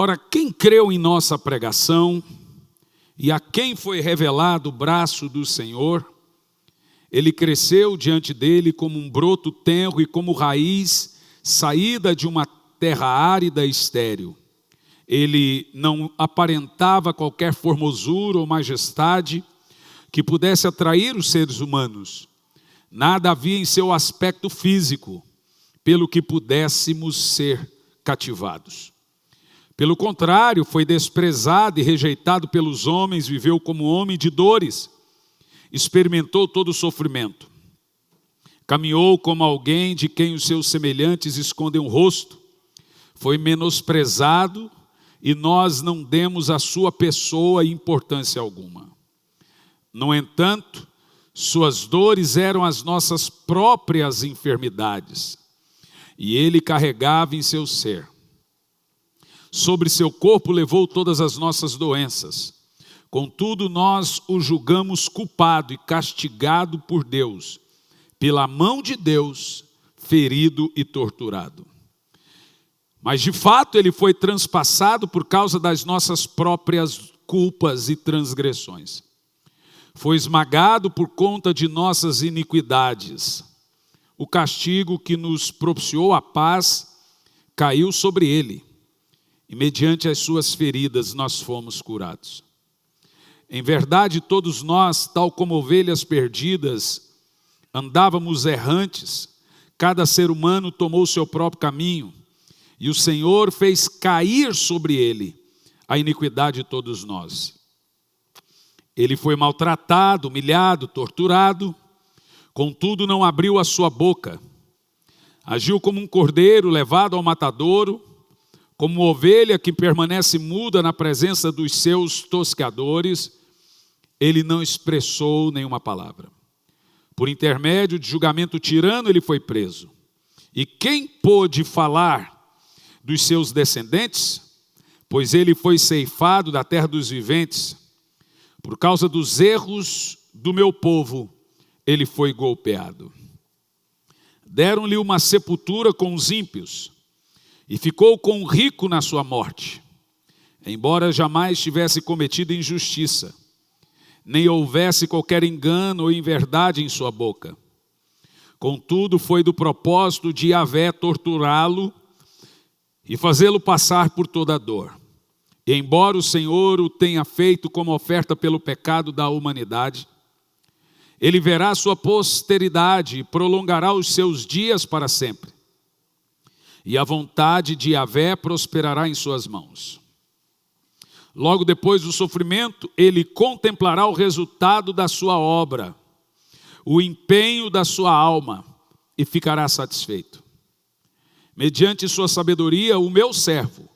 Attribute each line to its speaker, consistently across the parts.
Speaker 1: Ora, quem creu em nossa pregação e a quem foi revelado o braço do Senhor, ele cresceu diante dele como um broto tenro e como raiz saída de uma terra árida e estéril. Ele não aparentava qualquer formosura ou majestade que pudesse atrair os seres humanos. Nada havia em seu aspecto físico, pelo que pudéssemos ser cativados. Pelo contrário, foi desprezado e rejeitado pelos homens, viveu como homem de dores, experimentou todo o sofrimento. Caminhou como alguém de quem os seus semelhantes escondem o rosto. Foi menosprezado e nós não demos à sua pessoa importância alguma. No entanto, suas dores eram as nossas próprias enfermidades, e ele carregava em seu ser. Sobre seu corpo levou todas as nossas doenças. Contudo, nós o julgamos culpado e castigado por Deus, pela mão de Deus, ferido e torturado. Mas de fato ele foi transpassado por causa das nossas próprias culpas e transgressões. Foi esmagado por conta de nossas iniquidades. O castigo que nos propiciou a paz caiu sobre ele, e mediante as suas feridas nós fomos curados. Em verdade, todos nós, tal como ovelhas perdidas, andávamos errantes, cada ser humano tomou o seu próprio caminho, e o Senhor fez cair sobre ele a iniquidade de todos nós. Ele foi maltratado, humilhado, torturado, contudo não abriu a sua boca. Agiu como um cordeiro levado ao matadouro, como ovelha que permanece muda na presença dos seus tosqueadores, ele não expressou nenhuma palavra. Por intermédio de julgamento tirano, ele foi preso. E quem pôde falar dos seus descendentes? Pois ele foi ceifado da terra dos viventes. Por causa dos erros do meu povo, ele foi golpeado. Deram-lhe uma sepultura com os ímpios, e ficou com o rico na sua morte, embora jamais tivesse cometido injustiça, nem houvesse qualquer engano ou inverdade em sua boca. Contudo, foi do propósito de Yahvé torturá-lo e fazê-lo passar por toda a dor. E embora o Senhor o tenha feito como oferta pelo pecado da humanidade, ele verá sua posteridade e prolongará os seus dias para sempre. E a vontade de Yahvé prosperará em suas mãos. Logo depois do sofrimento, ele contemplará o resultado da sua obra, o empenho da sua alma, e ficará satisfeito. Mediante sua sabedoria, o meu servo,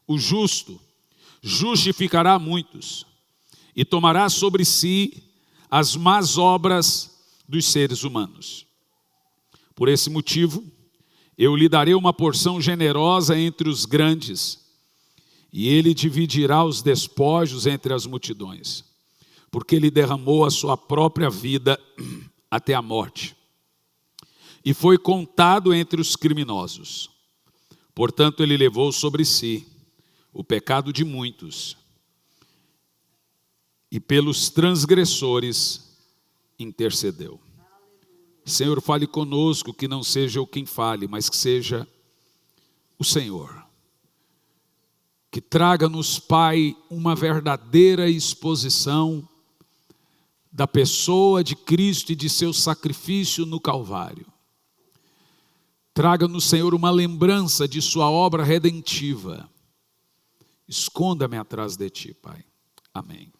Speaker 1: o justo, justificará muitos, e tomará sobre si as más obras dos seres humanos. Por esse motivo, eu lhe darei uma porção generosa entre os grandes, e ele dividirá os despojos entre as multidões, porque ele derramou a sua própria vida até a morte, e foi contado entre os criminosos. Portanto, ele levou sobre si o pecado de muitos, e pelos transgressores intercedeu. Senhor, fale conosco, que não seja eu quem fale, mas que seja o Senhor. Que traga-nos, Pai, uma verdadeira exposição da pessoa de Cristo e de seu sacrifício no Calvário. Traga-nos, Senhor, uma lembrança de sua obra redentiva. Esconda-me atrás de Ti, Pai. Amém.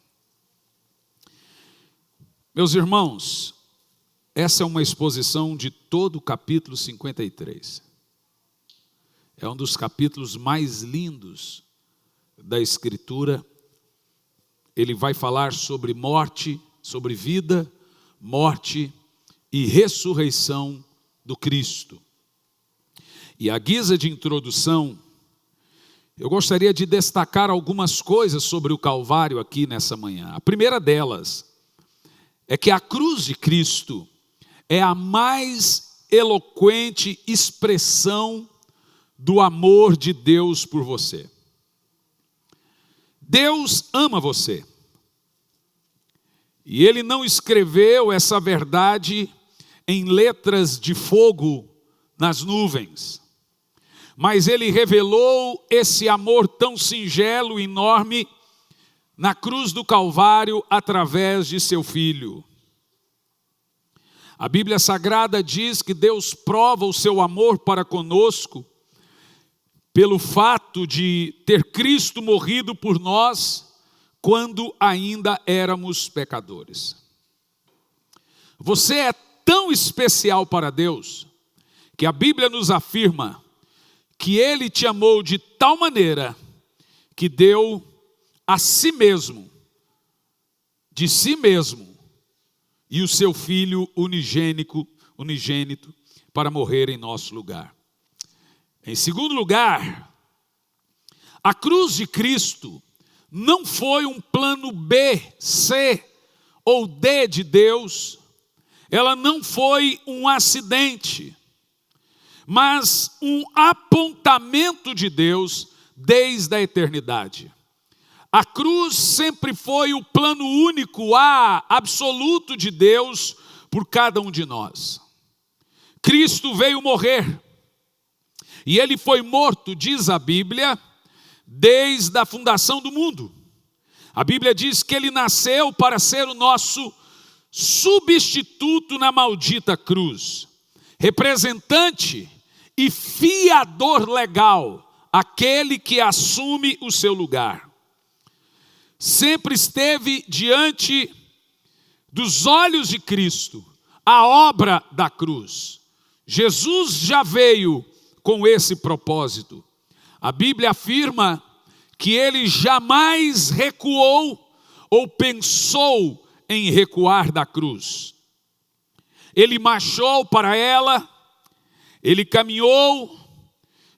Speaker 1: Meus irmãos, essa é uma exposição de todo o capítulo 53. É um dos capítulos mais lindos da Escritura. Ele vai falar sobre morte, sobre vida, morte e ressurreição do Cristo. E à guisa de introdução, eu gostaria de destacar algumas coisas sobre o Calvário aqui nessa manhã. A primeira delas é que a cruz de Cristo é a mais eloquente expressão do amor de Deus por você. Deus ama você. E Ele não escreveu essa verdade em letras de fogo nas nuvens, mas Ele revelou esse amor tão singelo e enorme na cruz do Calvário através de seu Filho. A Bíblia Sagrada diz que Deus prova o seu amor para conosco pelo fato de ter Cristo morrido por nós quando ainda éramos pecadores. Você é tão especial para Deus que a Bíblia nos afirma que Ele te amou de tal maneira que deu a si mesmo, de si mesmo, e o seu Filho unigênito para morrer em nosso lugar. Em segundo lugar, a cruz de Cristo não foi um plano B, C ou D de Deus, ela não foi um acidente, mas um apontamento de Deus desde a eternidade. A cruz sempre foi o plano único, absoluto de Deus por cada um de nós. Cristo veio morrer, e Ele foi morto, diz a Bíblia, desde a fundação do mundo. A Bíblia diz que Ele nasceu para ser o nosso substituto na maldita cruz, representante e fiador legal, aquele que assume o seu lugar. Sempre esteve diante dos olhos de Cristo a obra da cruz. Jesus já veio com esse propósito. A Bíblia afirma que Ele jamais recuou ou pensou em recuar da cruz. Ele marchou para ela, Ele caminhou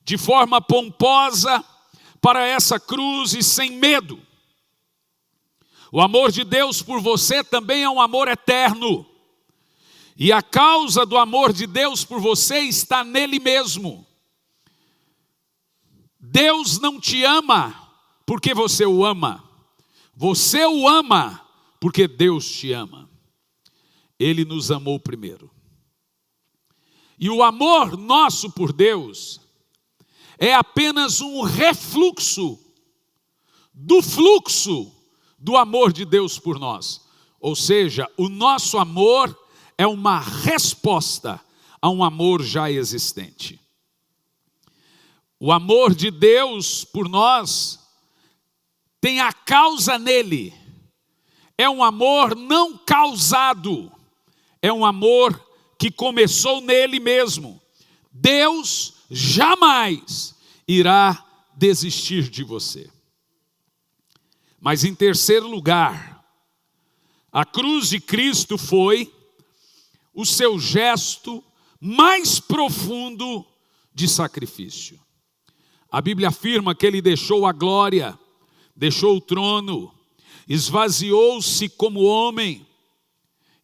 Speaker 1: de forma pomposa para essa cruz e sem medo. O amor de Deus por você também é um amor eterno. E a causa do amor de Deus por você está nele mesmo. Deus não te ama porque você o ama. Você o ama porque Deus te ama. Ele nos amou primeiro. E o amor nosso por Deus é apenas um refluxo do fluxo do amor de Deus por nós. Ou seja, o nosso amor é uma resposta a um amor já existente. O amor de Deus por nós tem a causa nele. É um amor não causado. É um amor que começou nele mesmo. Deus jamais irá desistir de você. Mas em terceiro lugar, a cruz de Cristo foi o seu gesto mais profundo de sacrifício. A Bíblia afirma que Ele deixou a glória, deixou o trono, esvaziou-se como homem,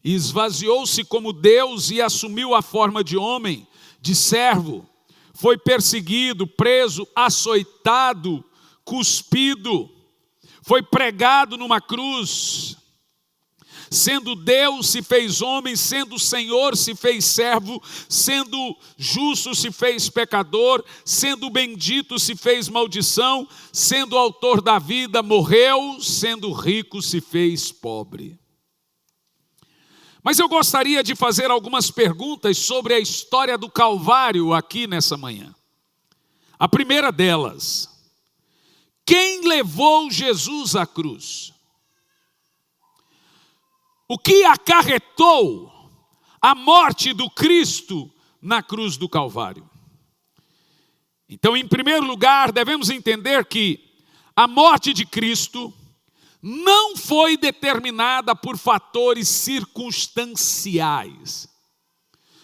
Speaker 1: esvaziou-se como Deus e assumiu a forma de homem, de servo. Foi perseguido, preso, açoitado, cuspido. Foi pregado numa cruz. Sendo Deus se fez homem, sendo Senhor se fez servo, sendo justo se fez pecador, sendo bendito se fez maldição, sendo autor da vida morreu, sendo rico se fez pobre. Mas eu gostaria de fazer algumas perguntas sobre a história do Calvário aqui nessa manhã. A primeira delas: quem levou Jesus à cruz? O que acarretou a morte do Cristo na cruz do Calvário? Então, em primeiro lugar, devemos entender que a morte de Cristo não foi determinada por fatores circunstanciais.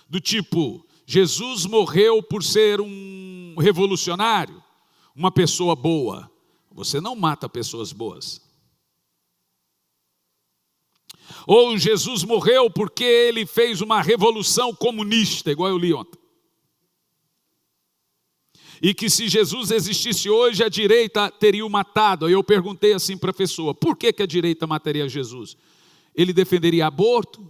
Speaker 1: Do tipo, Jesus morreu por ser um revolucionário, uma pessoa boa. Você não mata pessoas boas. Ou Jesus morreu porque ele fez uma revolução comunista, igual eu li ontem. e que se Jesus existisse hoje, a direita teria o matado. Aí eu perguntei assim para a pessoa, por que a direita mataria Jesus? Ele defenderia aborto?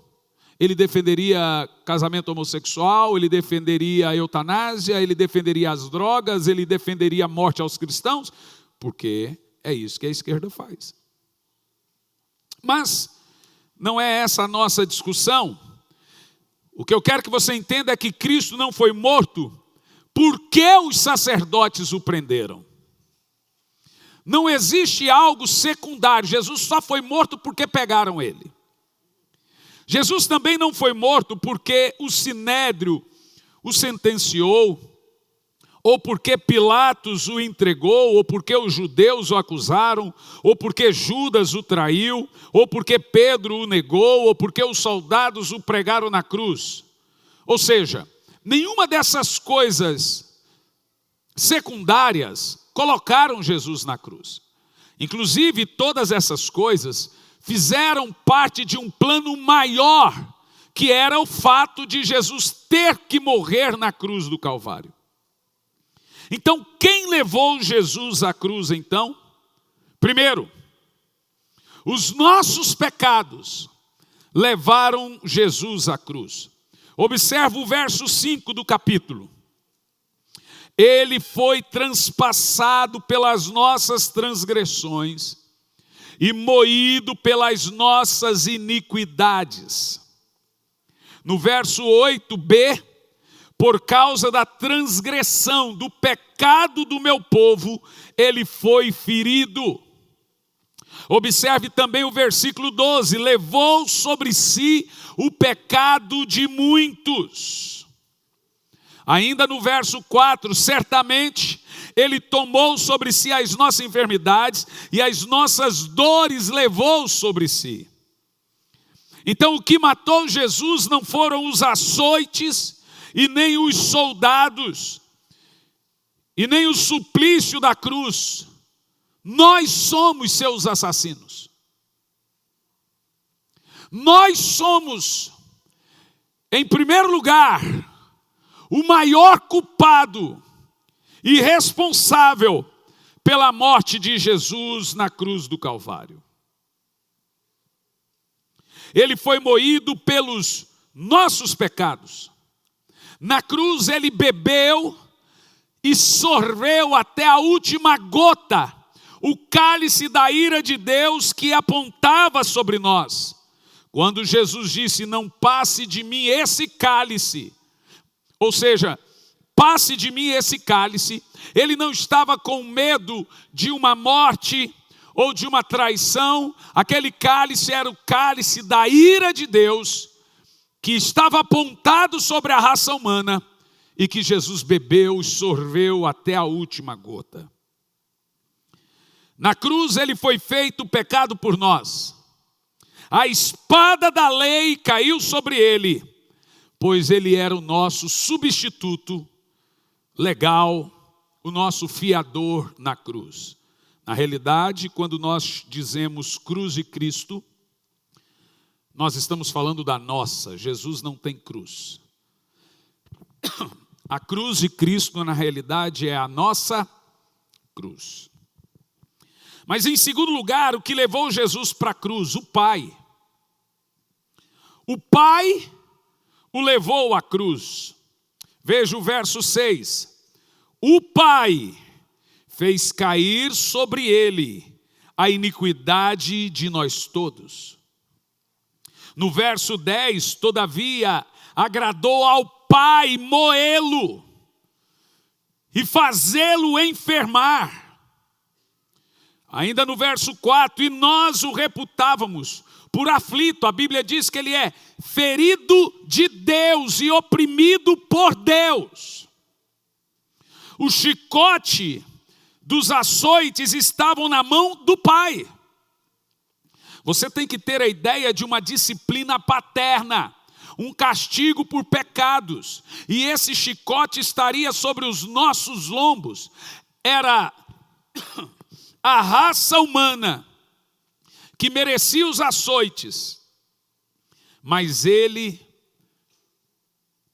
Speaker 1: Ele defenderia casamento homossexual? Ele defenderia a eutanásia? Ele defenderia as drogas? Ele defenderia a morte aos cristãos? Porque é isso que a esquerda faz. Mas não é essa a nossa discussão. O que eu quero que você entenda é que Cristo não foi morto porque os sacerdotes o prenderam. Não existe algo secundário. Jesus só foi morto porque pegaram ele. Jesus também não foi morto porque o Sinédrio o sentenciou, ou porque Pilatos o entregou, ou porque os judeus o acusaram, ou porque Judas o traiu, ou porque Pedro o negou, ou porque os soldados o pregaram na cruz. Ou seja, nenhuma dessas coisas secundárias colocaram Jesus na cruz. Inclusive, todas essas coisas fizeram parte de um plano maior, que era o fato de Jesus ter que morrer na cruz do Calvário. Então, quem levou Jesus à cruz então? Primeiro, os nossos pecados levaram Jesus à cruz. Observa o verso 5 do capítulo. Ele foi transpassado pelas nossas transgressões e moído pelas nossas iniquidades. No verso 8b, por causa da transgressão, do pecado do meu povo, ele foi ferido. Observe também o versículo 12, levou sobre si o pecado de muitos. Ainda no verso 4, certamente ele tomou sobre si as nossas enfermidades e as nossas dores levou sobre si. Então o que matou Jesus não foram os açoites, e nem os soldados, e nem o suplício da cruz. Nós somos seus assassinos. Nós somos, em primeiro lugar, o maior culpado e responsável pela morte de Jesus na cruz do Calvário. Ele foi moído pelos nossos pecados. Na cruz ele bebeu e sorveu até a última gota o cálice da ira de Deus que apontava sobre nós. Quando Jesus disse, não passe de mim esse cálice, ou seja, passe de mim esse cálice, ele não estava com medo de uma morte ou de uma traição. Aquele cálice era o cálice da ira de Deus, que estava apontado sobre a raça humana e que Jesus bebeu e sorveu até a última gota. Na cruz ele foi feito pecado por nós. A espada da lei caiu sobre ele, pois ele era o nosso substituto legal, o nosso fiador na cruz. Na realidade, quando nós dizemos cruz de Cristo, nós estamos falando da nossa. Jesus não tem cruz. A cruz de Cristo, na realidade, é a nossa cruz. Mas em segundo lugar, o que levou Jesus para a cruz? O Pai. O Pai o levou à cruz. Veja o verso 6. O Pai fez cair sobre ele a iniquidade de nós todos. No verso 10, todavia, agradou ao Pai moê-lo e fazê-lo enfermar. Ainda no verso 4, e nós o reputávamos por aflito. A Bíblia diz que ele é ferido de Deus e oprimido por Deus. O chicote dos açoites estavam na mão do Pai. Você tem que ter a ideia de uma disciplina paterna, um castigo por pecados, e esse chicote estaria sobre os nossos lombos. Era a raça humana que merecia os açoites, mas ele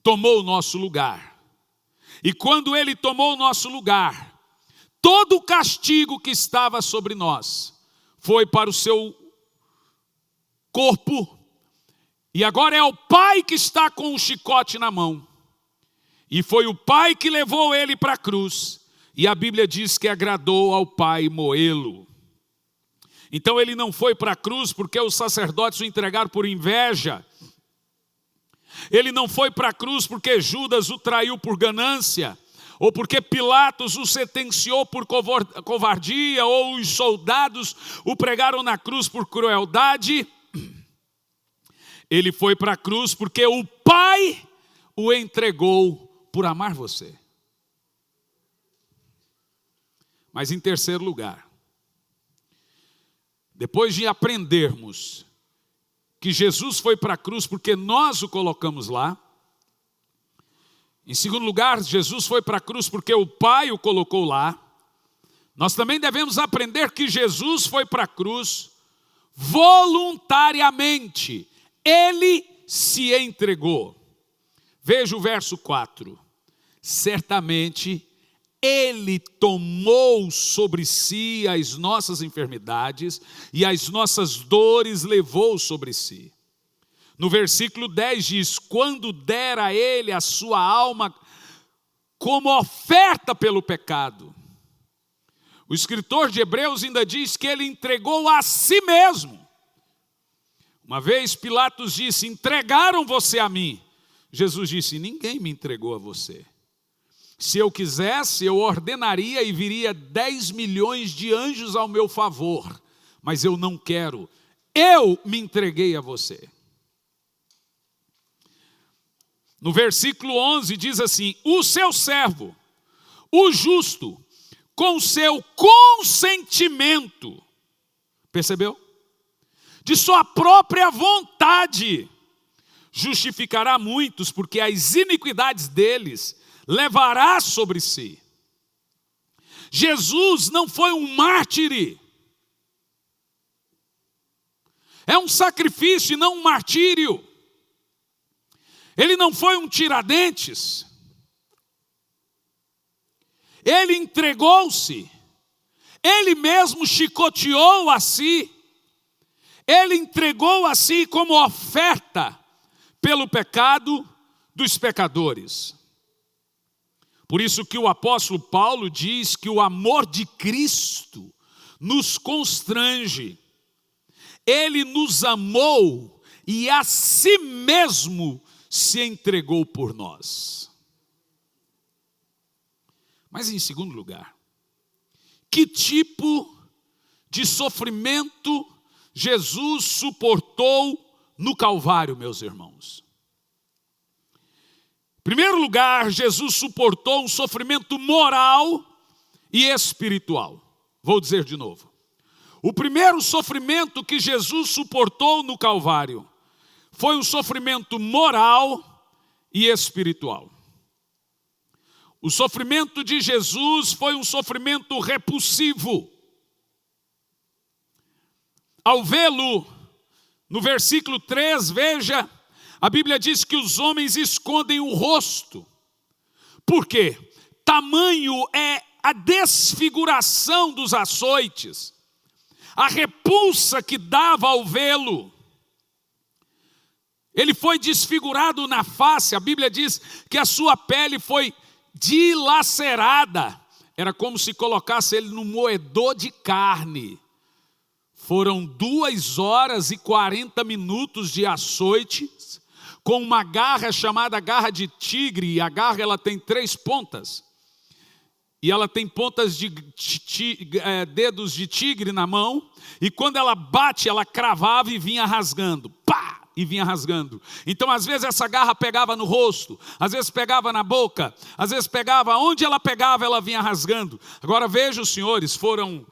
Speaker 1: tomou o nosso lugar. E quando ele tomou o nosso lugar, todo o castigo que estava sobre nós foi para o seu corpo, e agora é o Pai que está com o chicote na mão. E foi o Pai que levou ele para a cruz, e a Bíblia diz que agradou ao Pai moê-lo. Então ele não foi para a cruz porque os sacerdotes o entregaram por inveja. Ele não foi para a cruz porque Judas o traiu por ganância, ou porque Pilatos o sentenciou por covardia, ou os soldados o pregaram na cruz por crueldade. Ele foi para a cruz porque o Pai o entregou por amar você. Mas em terceiro lugar, depois de aprendermos que Jesus foi para a cruz porque nós o colocamos lá, em segundo lugar, Jesus foi para a cruz porque o Pai o colocou lá, nós também devemos aprender que Jesus foi para a cruz voluntariamente. Ele se entregou. Veja o verso 4. Certamente ele tomou sobre si as nossas enfermidades e as nossas dores levou sobre si. No versículo 10 diz: quando dera a ele a sua alma como oferta pelo pecado. O escritor de Hebreus ainda diz que ele entregou a si mesmo. Uma vez Pilatos disse: entregaram você a mim. Jesus disse: ninguém me entregou a você. Se eu quisesse, eu ordenaria e viria 10 milhões de anjos ao meu favor. Mas eu não quero. Eu me entreguei a você. No versículo 11 diz assim: o seu servo, o justo, com seu consentimento, percebeu? De sua própria vontade, justificará muitos, porque as iniquidades deles levará sobre si. Jesus não foi um mártir. É um sacrifício e não um martírio. Ele não foi um tiradentes. Ele entregou-se. Ele mesmo chicoteou a si. Ele entregou a si como oferta pelo pecado dos pecadores. Por isso que o apóstolo Paulo diz que o amor de Cristo nos constrange. Ele nos amou e a si mesmo se entregou por nós. Mas em segundo lugar, que tipo de sofrimento Jesus suportou no Calvário, meus irmãos? Em primeiro lugar, Jesus suportou um sofrimento moral e espiritual. Vou dizer de novo. O primeiro sofrimento que Jesus suportou no Calvário foi um sofrimento moral e espiritual. O sofrimento de Jesus foi um sofrimento repulsivo. Ao vê-lo, no versículo 3, veja, a Bíblia diz que os homens escondem o rosto. Por quê? Tamanho é a desfiguração dos açoites, a repulsa que dava ao vê-lo. Ele foi desfigurado na face, a Bíblia diz que a sua pele foi dilacerada. Era como se colocasse ele num moedor de carne. Foram 2 horas e 40 minutos de açoites, com uma garra chamada garra de tigre, e a garra ela tem 3 pontas. E ela tem pontas de dedos de tigre na mão, e quando ela bate, ela cravava e vinha rasgando. Pá! E vinha rasgando. Então às vezes essa garra pegava no rosto, às vezes pegava na boca, às vezes pegava, onde ela pegava ela vinha rasgando. Agora vejam, senhores, foram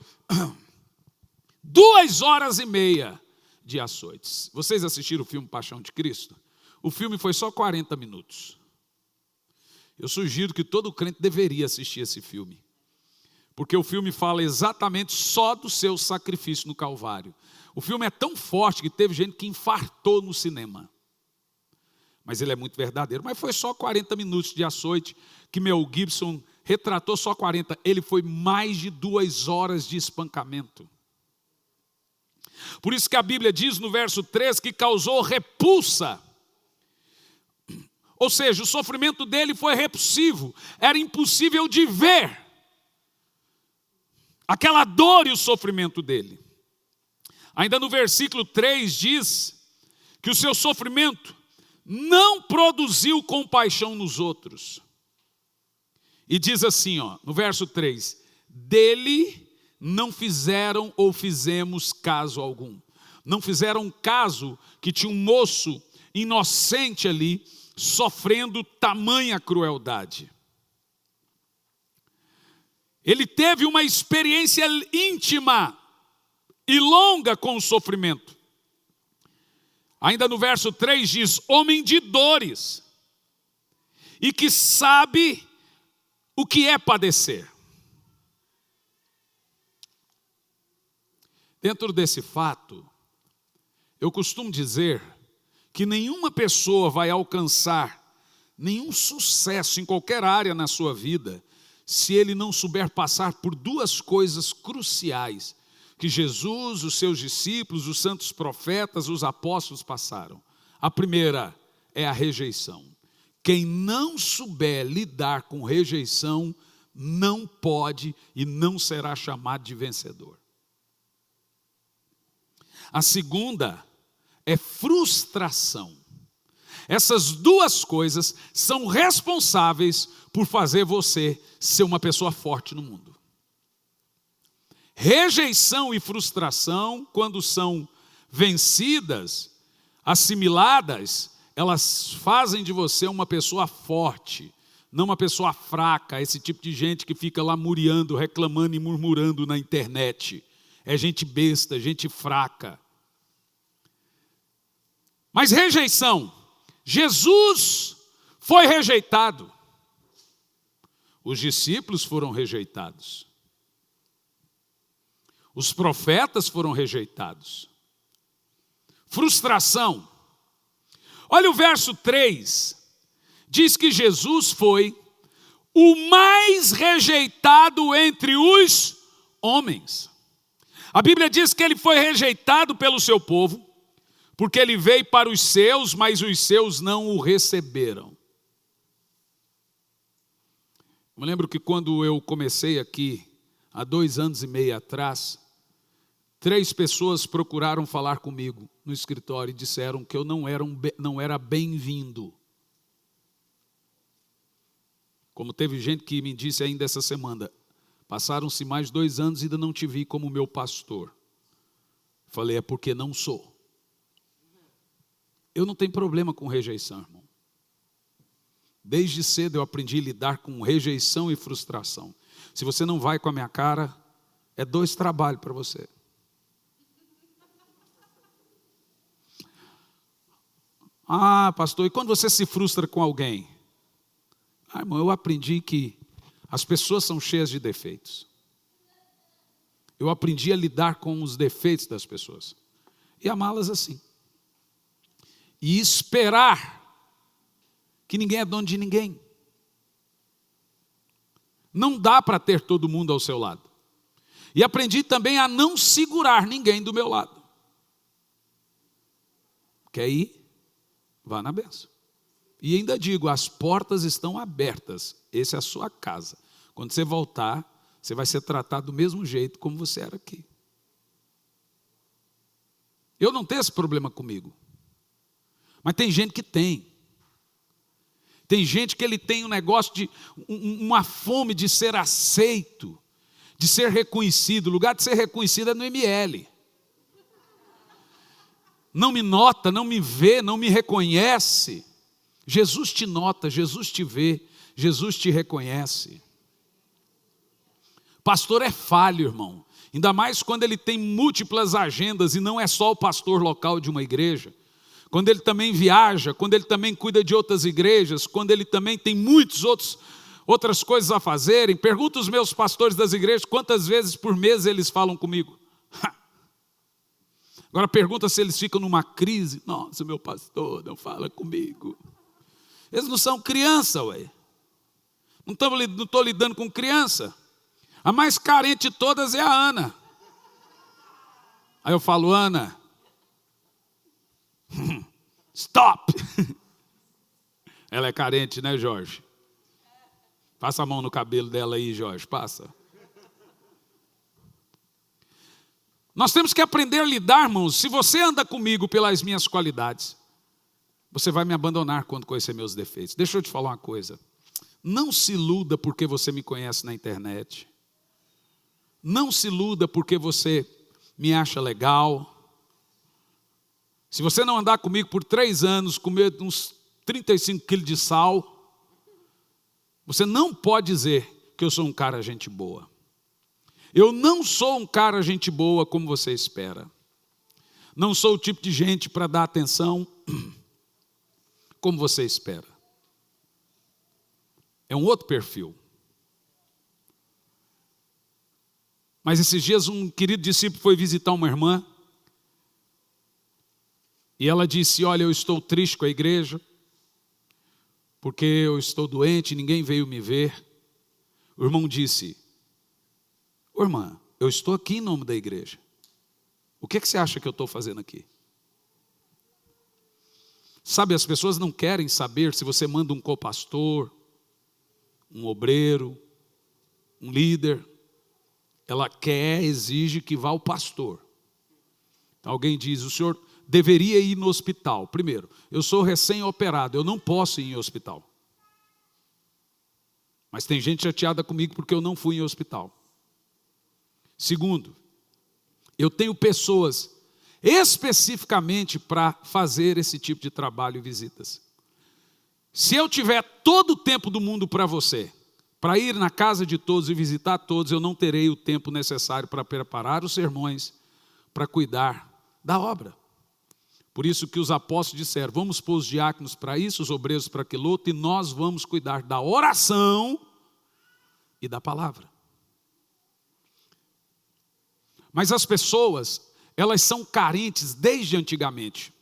Speaker 1: 2 horas e meia de açoites. Vocês assistiram o filme Paixão de Cristo? O filme foi só 40 minutos. Eu sugiro que todo crente deveria assistir esse filme, porque o filme fala exatamente só do seu sacrifício no Calvário. O filme é tão forte que teve gente que infartou no cinema. mas ele é muito verdadeiro. Mas foi só 40 minutos de açoite que Mel Gibson retratou, só 40. Ele foi mais de 2 horas de espancamento. Por isso que a Bíblia diz no verso 3 que causou repulsa. Ou seja, o sofrimento dele foi repulsivo. Era impossível de ver aquela dor e o sofrimento dele. Ainda no versículo 3 diz que o seu sofrimento não produziu compaixão nos outros. E diz assim, no verso 3, dele não fizeram ou fizemos caso algum. Não fizeram caso que tinha um moço inocente ali, sofrendo tamanha crueldade. Ele teve uma experiência íntima e longa com o sofrimento. Ainda no verso 3 diz, homem de dores, e que sabe o que é padecer. Dentro desse fato, eu costumo dizer que nenhuma pessoa vai alcançar nenhum sucesso em qualquer área na sua vida se ele não souber passar por 2 coisas cruciais que Jesus, os seus discípulos, os santos profetas, os apóstolos passaram. A primeira é a rejeição. Quem não souber lidar com rejeição não pode e não será chamado de vencedor. A segunda é frustração. Essas 2 coisas são responsáveis por fazer você ser uma pessoa forte no mundo. Rejeição e frustração, quando são vencidas, assimiladas, elas fazem de você uma pessoa forte, não uma pessoa fraca, esse tipo de gente que fica lá muriando, reclamando e murmurando na internet. É gente besta, gente fraca. Mas rejeição, Jesus foi rejeitado. Os discípulos foram rejeitados. Os profetas foram rejeitados. Frustração. Olha o verso 3. Diz que Jesus foi o mais rejeitado entre os homens. A Bíblia diz que ele foi rejeitado pelo seu povo, porque ele veio para os seus, mas os seus não o receberam. Eu me lembro que quando eu comecei aqui, há 2 anos e meio atrás, 3 pessoas procuraram falar comigo no escritório e disseram que eu não era bem-vindo. Como teve gente que me disse ainda essa semana, passaram-se mais 2 anos e ainda não te vi como meu pastor. Falei, é porque não sou. Eu não tenho problema com rejeição, irmão. Desde cedo eu aprendi a lidar com rejeição e frustração. Se você não vai com a minha cara, é 2 trabalhos para você. Ah, pastor, e quando você se frustra com alguém? Ah, irmão, eu aprendi que as pessoas são cheias de defeitos. Eu aprendi a lidar com os defeitos das pessoas e amá-las assim. E esperar que ninguém é dono de ninguém. Não dá para ter todo mundo ao seu lado. E aprendi também a não segurar ninguém do meu lado. Quer ir? Vá na bênção. E ainda digo, as portas estão abertas. Essa é a sua casa. Quando você voltar, você vai ser tratado do mesmo jeito como você era aqui. Eu não tenho esse problema comigo. Mas tem gente que tem. Tem gente que ele tem um negócio de, uma fome de ser aceito, de ser reconhecido. O lugar de ser reconhecido é no ML. Não me nota, não me vê, não me reconhece. Jesus te nota, Jesus te vê, Jesus te reconhece. Pastor é falho, irmão. Ainda mais quando ele tem múltiplas agendas e não é só o pastor local de uma igreja. Quando ele também viaja, quando ele também cuida de outras igrejas, quando ele também tem outras coisas a fazerem. Pergunta os meus pastores das igrejas quantas vezes por mês eles falam comigo. Agora pergunta se eles ficam numa crise. Nossa, meu pastor, não fala comigo. Eles não são criança, ué. Não estou lidando com criança. A mais carente de todas é a Ana. Aí eu falo, Ana, stop. Ela é carente, né, Jorge? Passa a mão no cabelo dela aí, Jorge, passa. Nós temos que aprender a lidar, irmãos. Se você anda comigo pelas minhas qualidades, você vai me abandonar quando conhecer meus defeitos. Deixa eu te falar uma coisa. Não se iluda porque você me conhece na internet. Não se iluda porque você me acha legal. Se você não andar comigo por 3 anos, comer uns 35 quilos de sal, você não pode dizer que eu sou um cara gente boa. Eu não sou um cara gente boa como você espera. Não sou o tipo de gente para dar atenção como você espera. É um outro perfil. Mas esses dias um querido discípulo foi visitar uma irmã e ela disse, olha, eu estou triste com a igreja porque eu estou doente, ninguém veio me ver. O irmão disse, ô irmã, eu estou aqui em nome da igreja. O que você acha que eu estou fazendo aqui? Sabe, as pessoas não querem saber se você manda um copastor, um obreiro, um líder. Ela exige que vá o pastor. Então, alguém diz, o senhor deveria ir no hospital. Primeiro, eu sou recém-operado, eu não posso ir em hospital. Mas tem gente chateada comigo porque eu não fui em hospital. Segundo, eu tenho pessoas especificamente para fazer esse tipo de trabalho e visitas. Se eu tiver todo o tempo do mundo para você, para ir na casa de todos e visitar todos, eu não terei o tempo necessário para preparar os sermões, para cuidar da obra. Por isso que os apóstolos disseram, vamos pôr os diáconos para isso, os obreiros para aquilo outro, e nós vamos cuidar da oração e da palavra. Mas as pessoas, elas são carentes desde antigamente.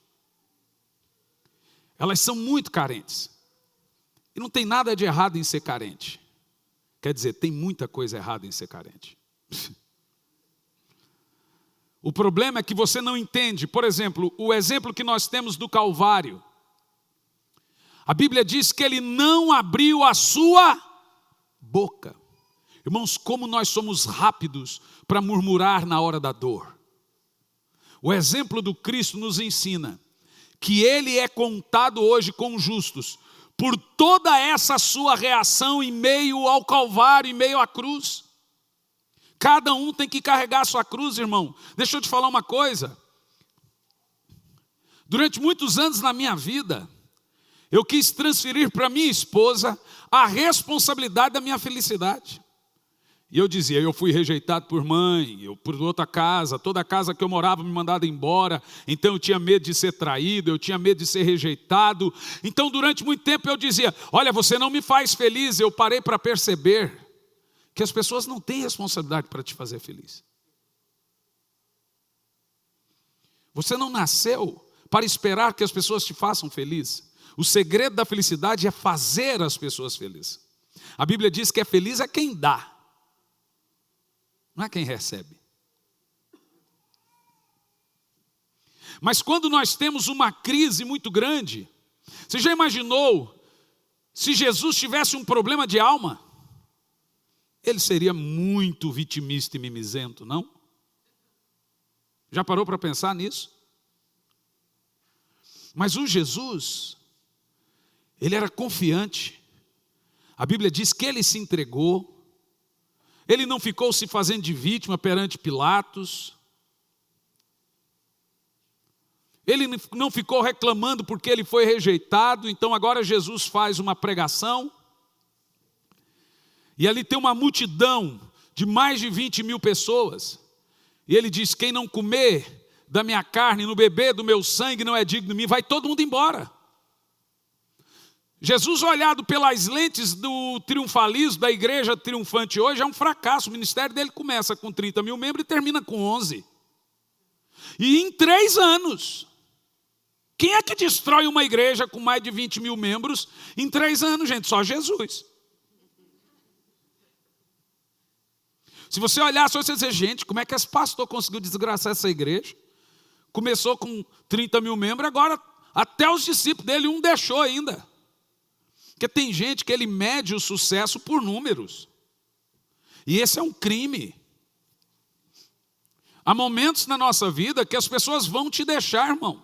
Speaker 1: Elas são muito carentes. E não tem nada de errado em ser carente. Quer dizer, tem muita coisa errada em ser carente. O problema é que você não entende. Por exemplo, o exemplo que nós temos do Calvário. A Bíblia diz que ele não abriu a sua boca. Irmãos, como nós somos rápidos para murmurar na hora da dor. O exemplo do Cristo nos ensina que ele é contado hoje com justos por toda essa sua reação em meio ao Calvário, em meio à cruz. Cada um tem que carregar a sua cruz, irmão. Deixa eu te falar uma coisa. Durante muitos anos na minha vida, eu quis transferir para minha esposa a responsabilidade da minha felicidade. E eu dizia, eu fui rejeitado por mãe, eu por outra casa, toda a casa que eu morava me mandaram embora, então eu tinha medo de ser traído, eu tinha medo de ser rejeitado. Então durante muito tempo eu dizia, olha, você não me faz feliz. Eu parei para perceber que as pessoas não têm responsabilidade para te fazer feliz. Você não nasceu para esperar que as pessoas te façam feliz. O segredo da felicidade é fazer as pessoas felizes. A Bíblia diz que feliz é quem dá. Não é quem recebe. Mas quando nós temos uma crise muito grande, você já imaginou se Jesus tivesse um problema de alma? Ele seria muito vitimista e mimizento, não? Já parou para pensar nisso? Mas o Jesus, ele era confiante. A Bíblia diz que ele se entregou. Ele não ficou se fazendo de vítima perante Pilatos. Ele não ficou reclamando porque ele foi rejeitado. Então agora Jesus faz uma pregação. E ali tem uma multidão de mais de 20.000 pessoas. E ele diz, quem não comer da minha carne, não beber do meu sangue, não é digno de mim. Vai todo mundo embora. Jesus, olhado pelas lentes do triunfalismo, da igreja triunfante hoje, é um fracasso. O ministério dele começa com 30.000 membros e termina com 11. E em 3 anos. Quem é que destrói uma igreja com mais de 20 mil membros em 3 anos, gente? Só Jesus. Se você olhar, se você dizer, gente, como é que esse pastor conseguiu desgraçar essa igreja? Começou com 30 mil membros, agora até os discípulos dele, um deixou ainda. Porque tem gente que ele mede o sucesso por números. E esse é um crime. Há momentos na nossa vida que as pessoas vão te deixar, irmão.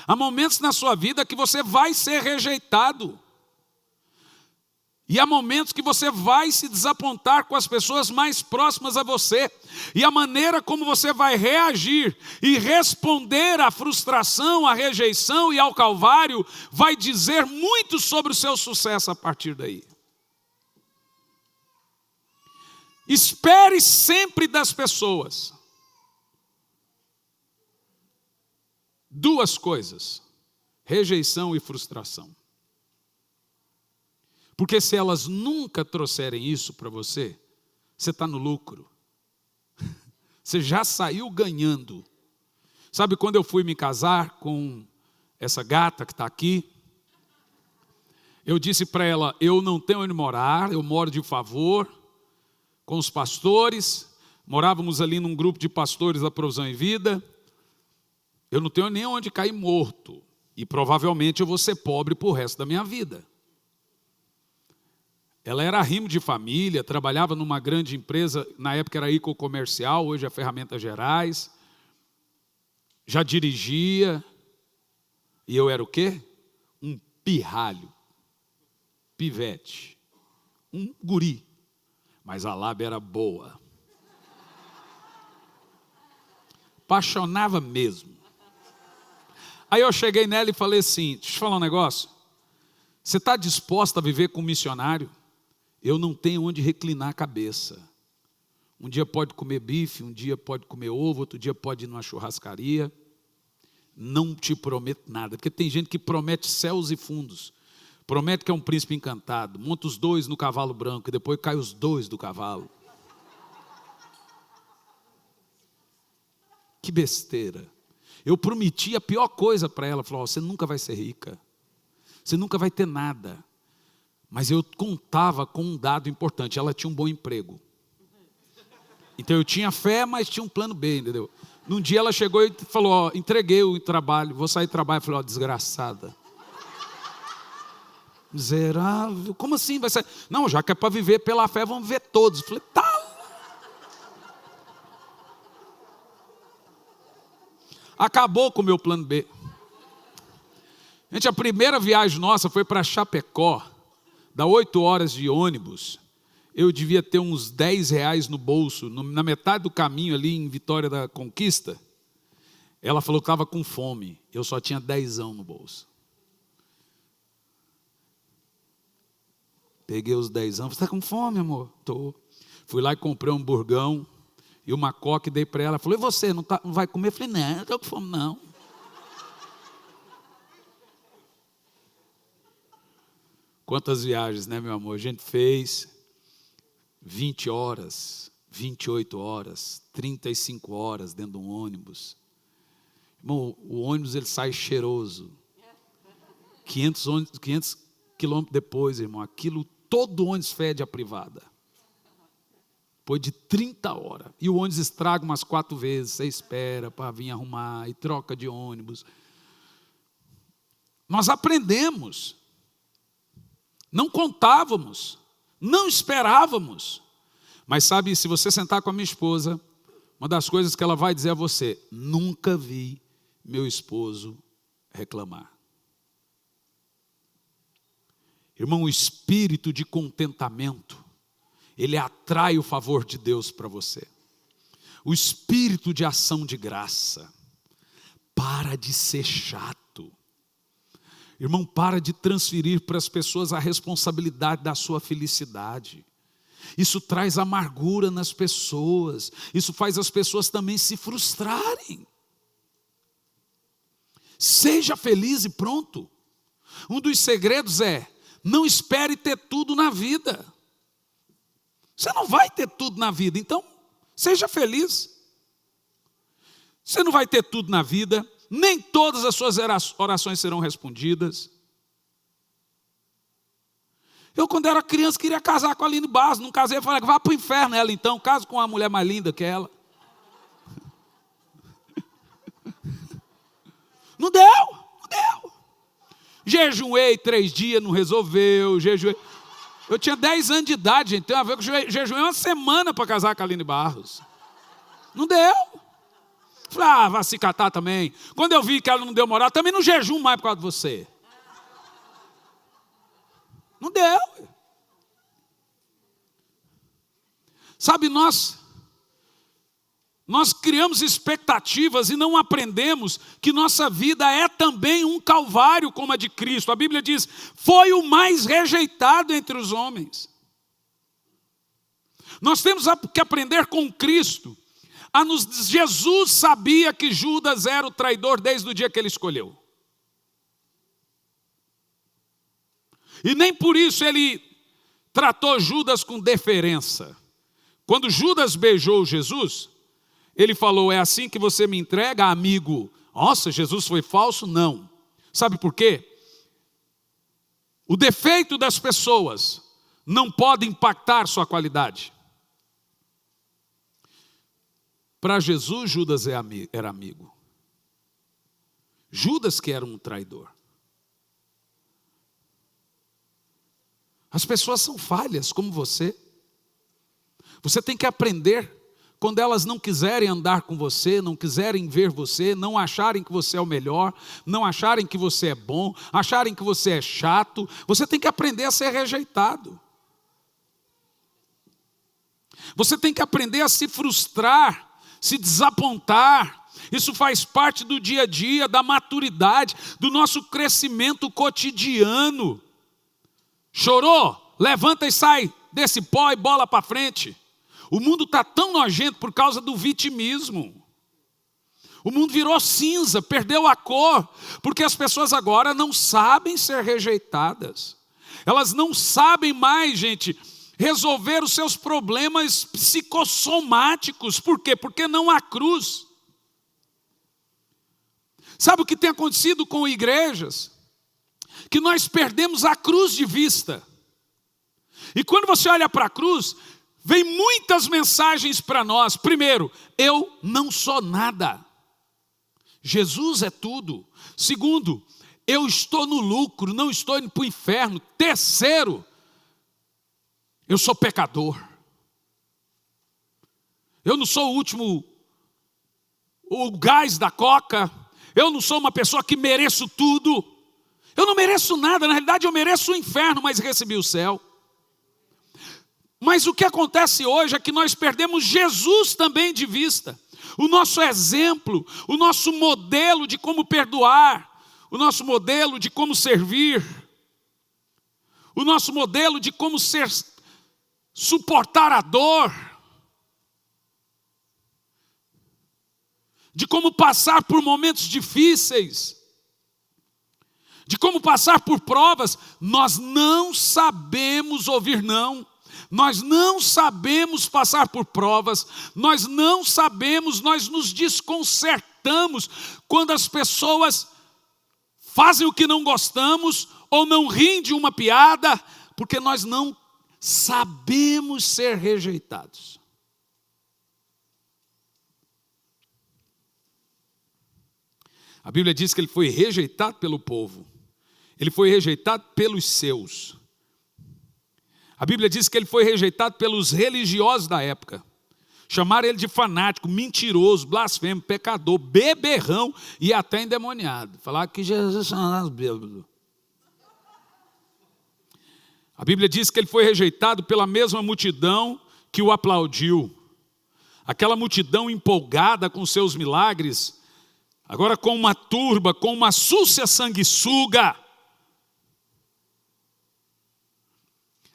Speaker 1: Há momentos na sua vida que você vai ser rejeitado. E há momentos que você vai se desapontar com as pessoas mais próximas a você. E a maneira como você vai reagir e responder à frustração, à rejeição e ao calvário vai dizer muito sobre o seu sucesso a partir daí. Espere sempre das pessoas 2 coisas: rejeição e frustração. Porque se elas nunca trouxerem isso para você, você está no lucro. Você já saiu ganhando. Sabe quando eu fui me casar com essa gata que está aqui? Eu disse para ela, eu não tenho onde morar, eu moro de favor com os pastores. Morávamos ali num grupo de pastores da Provisão em Vida. Eu não tenho nem onde cair morto. E provavelmente eu vou ser pobre para o resto da minha vida. Ela era arrimo de família, trabalhava numa grande empresa, na época era Ico Comercial, hoje é Ferramentas Gerais. Já dirigia. E eu era o quê? Um pirralho. Pivete. Um guri. Mas a lábia era boa. Apaixonava mesmo. Aí eu cheguei nela e falei assim, deixa eu te falar um negócio. Você está disposta a viver com um missionário? Eu não tenho onde reclinar a cabeça. Um dia pode comer bife, um dia pode comer ovo, outro dia pode ir numa churrascaria. Não te prometo nada, porque tem gente que promete céus e fundos. Promete que é um príncipe encantado, monta os 2 no cavalo branco e depois cai os 2 do cavalo. Que besteira. Eu prometi a pior coisa para ela, falou, você nunca vai ser rica, você nunca vai ter nada. Mas eu contava com um dado importante, ela tinha um bom emprego. Então eu tinha fé, mas tinha um plano B, entendeu? Num dia ela chegou e falou, ó, entreguei o trabalho, vou sair do trabalho. Eu falei, ó, desgraçada. Miserável, como assim vai ser? Não, já que é para viver pela fé, vamos viver todos. Eu falei, tá. Acabou com o meu plano B. Gente, a primeira viagem nossa foi para Chapecó. Dá 8 horas de ônibus, eu devia ter uns R$10 no bolso, na metade do caminho ali em Vitória da Conquista. Ela falou que estava com fome, eu só tinha 10 no bolso. Peguei os 10, você está com fome, amor? Estou. Fui lá e comprei um hamburgão e uma coca e dei para ela. Ela falou, e você, não vai comer? Eu falei, não, não estou com fome não. Quantas viagens, né, meu amor? A gente fez 20 horas, 28 horas, 35 horas dentro de um ônibus. Irmão, o ônibus ele sai cheiroso. 500 quilômetros depois, irmão, aquilo, todo ônibus fede a privada. Depois de 30 horas. E o ônibus estraga umas 4 vezes. Você espera para vir arrumar e troca de ônibus. Nós aprendemos. Não contávamos, não esperávamos. Mas sabe, se você sentar com a minha esposa, uma das coisas que ela vai dizer a você, nunca vi meu esposo reclamar. Irmão, o espírito de contentamento, ele atrai o favor de Deus para você. O espírito de ação de graça, para de ser chato. Irmão, para de transferir para as pessoas a responsabilidade da sua felicidade. Isso traz amargura nas pessoas. Isso faz as pessoas também se frustrarem. Seja feliz e pronto. Um dos segredos é, não espere ter tudo na vida. Você não vai ter tudo na vida, então seja feliz. Você não vai ter tudo na vida, nem todas as suas orações serão respondidas. Eu, quando era criança, queria casar com a Aline Barros, não casei, eu falei, vá para o inferno ela então, caso com uma mulher mais linda que ela. Não deu. Jejuei 3 dias, não resolveu, Eu tinha 10 anos de idade, gente, tem a ver com jejuei uma semana para casar com a Aline Barros. Não deu. Falei, vai se catar também. Quando eu vi que ela não deu moral, também não jejum mais por causa de você. Não deu. Sabe, nós criamos expectativas e não aprendemos que nossa vida é também um calvário como a de Cristo. A Bíblia diz, foi o mais rejeitado entre os homens. Nós temos que aprender com Cristo. Jesus sabia que Judas era o traidor desde o dia que ele escolheu. E nem por isso ele tratou Judas com deferença. Quando Judas beijou Jesus, ele falou, é assim que você me entrega, amigo? Nossa, Jesus foi falso? Não. Sabe por quê? O defeito das pessoas não pode impactar sua qualidade. Para Jesus, Judas era amigo. Judas que era um traidor. As pessoas são falhas como você. Você tem que aprender, quando elas não quiserem andar com você, não quiserem ver você, não acharem que você é o melhor, não acharem que você é bom, acharem que você é chato, você tem que aprender a ser rejeitado. Você tem que aprender a se frustrar, se desapontar. Isso faz parte do dia a dia, da maturidade, do nosso crescimento cotidiano. Chorou? Levanta e sai desse pó e bola para frente. O mundo está tão nojento por causa do vitimismo. O mundo virou cinza, perdeu a cor, porque as pessoas agora não sabem ser rejeitadas. Elas não sabem mais, gente, resolver os seus problemas psicossomáticos. Por quê? Porque não há cruz. Sabe o que tem acontecido com igrejas? Que nós perdemos a cruz de vista. E quando você olha para a cruz, vem muitas mensagens para nós. Primeiro, eu não sou nada. Jesus é tudo. Segundo, eu estou no lucro, não estou indo para o inferno. Terceiro, eu sou pecador. Eu não sou o gás da coca. Eu não sou uma pessoa que mereço tudo. Eu não mereço nada, na realidade eu mereço o inferno, mas recebi o céu. Mas o que acontece hoje é que nós perdemos Jesus também de vista. O nosso exemplo, o nosso modelo de como perdoar, o nosso modelo de como servir, o nosso modelo de como suportar a dor, de como passar por momentos difíceis, de como passar por provas. Nós não sabemos ouvir não. Nós não sabemos passar por provas, nós não sabemos, nós nos desconcertamos quando as pessoas fazem o que não gostamos ou não riem de uma piada, porque nós não sabemos ser rejeitados. A Bíblia diz que ele foi rejeitado pelo povo, ele foi rejeitado pelos seus. A Bíblia diz que ele foi rejeitado pelos religiosos da época. Chamaram ele de fanático, mentiroso, blasfemo, pecador, beberrão e até endemoniado. Falaram que Jesus chamava bêbado. A Bíblia diz que ele foi rejeitado pela mesma multidão que o aplaudiu. Aquela multidão empolgada com seus milagres, agora com uma turba, com uma súcia sanguessuga.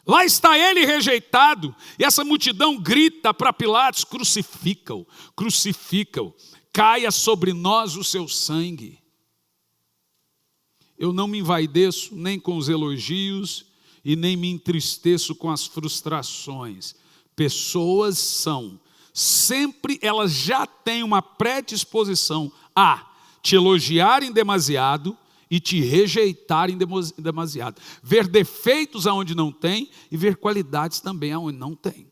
Speaker 1: Lá está ele rejeitado, e essa multidão grita para Pilatos, crucifica-o, crucifica-o, caia sobre nós o seu sangue. Eu não me envaideço nem com os elogios, e nem me entristeço com as frustrações. Pessoas são sempre elas já têm uma predisposição a te elogiarem demasiado e te rejeitarem demasiado. Ver defeitos aonde não tem e ver qualidades também aonde não tem.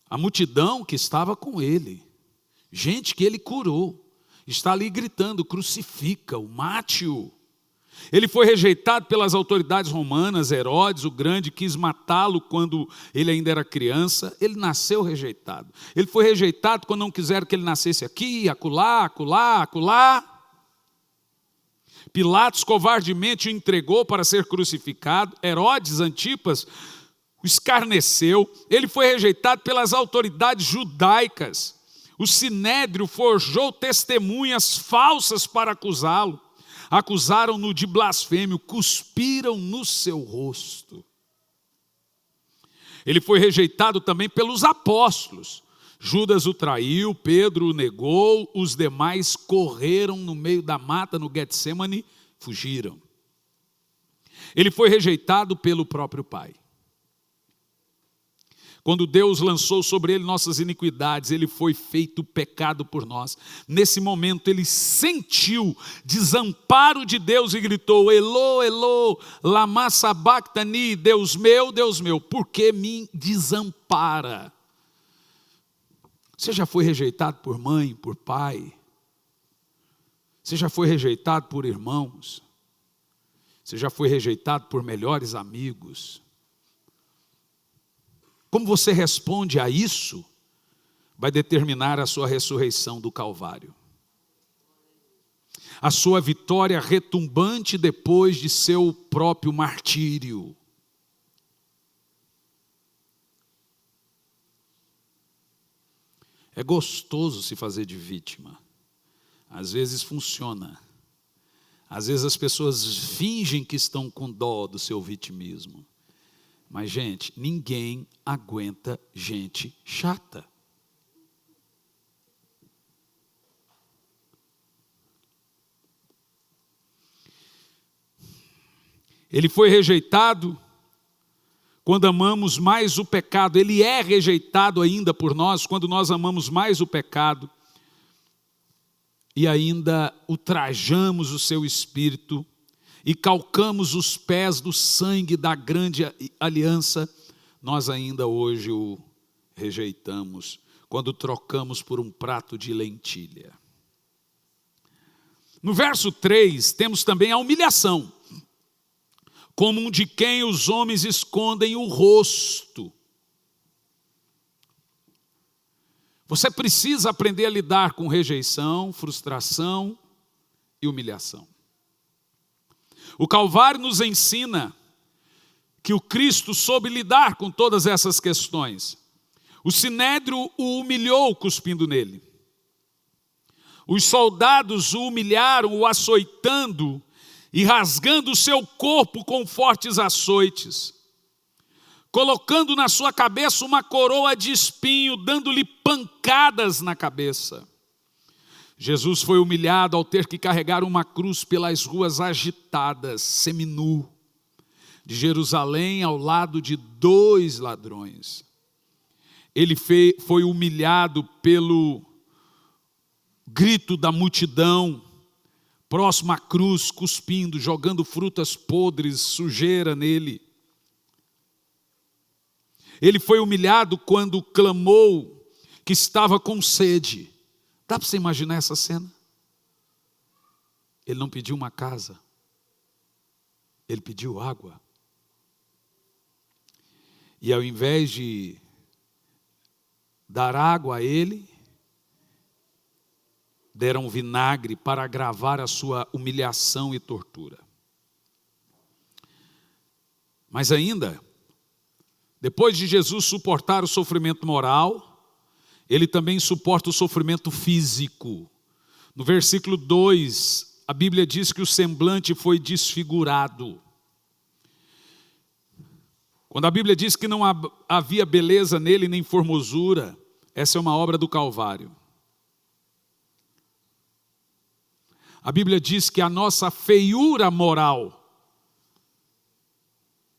Speaker 1: A multidão que estava com ele, gente que ele curou, está ali gritando: crucifica-o, mate-o. Ele foi rejeitado pelas autoridades romanas. Herodes, o grande, quis matá-lo quando ele ainda era criança. Ele nasceu rejeitado. Ele foi rejeitado quando não quiseram que ele nascesse aqui, acolá, acolá, acolá. Pilatos covardemente o entregou para ser crucificado. Herodes Antipas o escarneceu. Ele foi rejeitado pelas autoridades judaicas. O sinédrio forjou testemunhas falsas para acusá-lo. Acusaram-no de blasfêmio, cuspiram no seu rosto. Ele foi rejeitado também pelos apóstolos. Judas o traiu, Pedro o negou, os demais correram no meio da mata no Getsêmani, fugiram. Ele foi rejeitado pelo próprio Pai. Quando Deus lançou sobre ele nossas iniquidades, ele foi feito pecado por nós. Nesse momento ele sentiu desamparo de Deus e gritou: Elô, Elô, lama sabachthani, Deus meu, por que me desampara? Você já foi rejeitado por mãe, por pai? Você já foi rejeitado por irmãos? Você já foi rejeitado por melhores amigos? Como você responde a isso, vai determinar a sua ressurreição do Calvário. A sua vitória retumbante depois de seu próprio martírio. É gostoso se fazer de vítima. Às vezes funciona. Às vezes as pessoas fingem que estão com dó do seu vitimismo. Mas, gente, ninguém aguenta gente chata. Ele foi rejeitado quando amamos mais o pecado. Ele é rejeitado ainda por nós quando nós amamos mais o pecado e ainda ultrajamos o seu espírito e calcamos os pés do sangue da grande aliança. Nós ainda hoje o rejeitamos quando trocamos por um prato de lentilha. No verso 3 temos também a humilhação, como um de quem os homens escondem o rosto. Você precisa aprender a lidar com rejeição, frustração e humilhação. O Calvário nos ensina que o Cristo soube lidar com todas essas questões. O sinédrio o humilhou cuspindo nele. Os soldados o humilharam, o açoitando e rasgando o seu corpo com fortes açoites, colocando na sua cabeça uma coroa de espinho, dando-lhe pancadas na cabeça. Jesus foi humilhado ao ter que carregar uma cruz pelas ruas agitadas, seminu, de Jerusalém ao lado de 2 ladrões. Ele foi humilhado pelo grito da multidão, próximo à cruz, cuspindo, jogando frutas podres, sujeira nele. Ele foi humilhado quando clamou que estava com sede. Dá para você imaginar essa cena? Ele não pediu uma casa, ele pediu água. E ao invés de dar água a ele, deram vinagre para agravar a sua humilhação e tortura. Mas ainda, depois de Jesus suportar o sofrimento moral, ele também suporta o sofrimento físico. No versículo 2, a Bíblia diz que o semblante foi desfigurado. Quando a Bíblia diz que não havia beleza nele nem formosura, essa é uma obra do Calvário. A Bíblia diz que a nossa feiura moral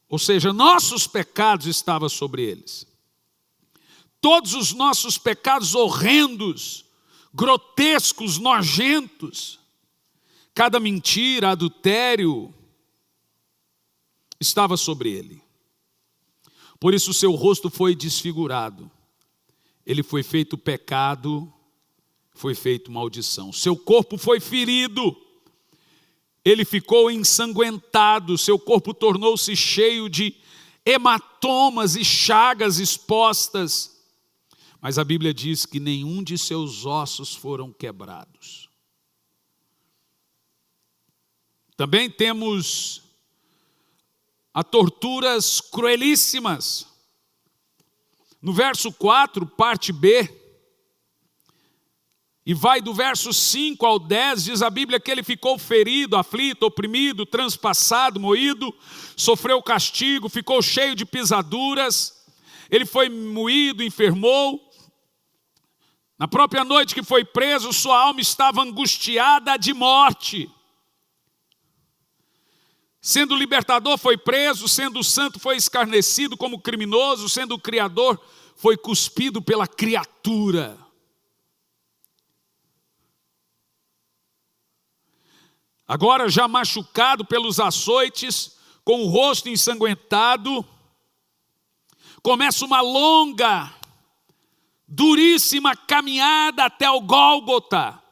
Speaker 1: Ou seja, nossos pecados estavam sobre eles. Todos os nossos pecados horrendos, grotescos, nojentos, cada mentira, adultério, estava sobre ele. Por isso o seu rosto foi desfigurado. Ele foi feito pecado, foi feito maldição. Seu corpo foi ferido. Ele ficou ensanguentado. Seu corpo tornou-se cheio de hematomas e chagas expostas. Mas a Bíblia diz que nenhum de seus ossos foram quebrados. Também temos as torturas cruelíssimas. No verso 4, parte B, e vai do verso 5 ao 10, diz a Bíblia que ele ficou ferido, aflito, oprimido, transpassado, moído, sofreu castigo, ficou cheio de pisaduras, ele foi moído, enfermou. Na própria noite que foi preso, sua alma estava angustiada de morte. Sendo libertador foi preso, sendo santo foi escarnecido como criminoso, sendo o criador foi cuspido pela criatura. Agora já machucado pelos açoites, com o rosto ensanguentado, começa uma longa, duríssima caminhada até o Gólgota,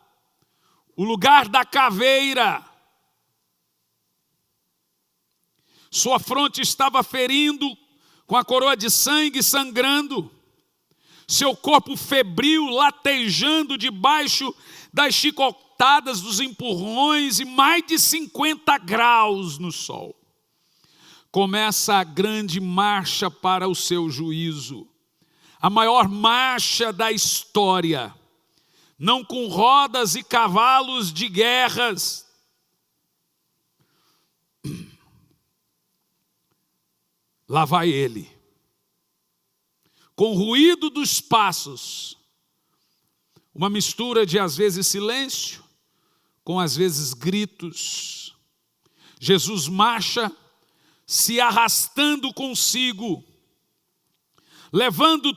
Speaker 1: o lugar da caveira. Sua fronte estava ferindo, com a coroa de sangue sangrando. Seu corpo febril, latejando debaixo das chicotadas, dos empurrões, e mais de 50 graus no sol. Começa a grande marcha para o seu juízo. A maior marcha da história. Não com rodas e cavalos de guerras. Lá vai ele, com o ruído dos passos, uma mistura de às vezes silêncio, com às vezes gritos. Jesus marcha, se arrastando consigo, levando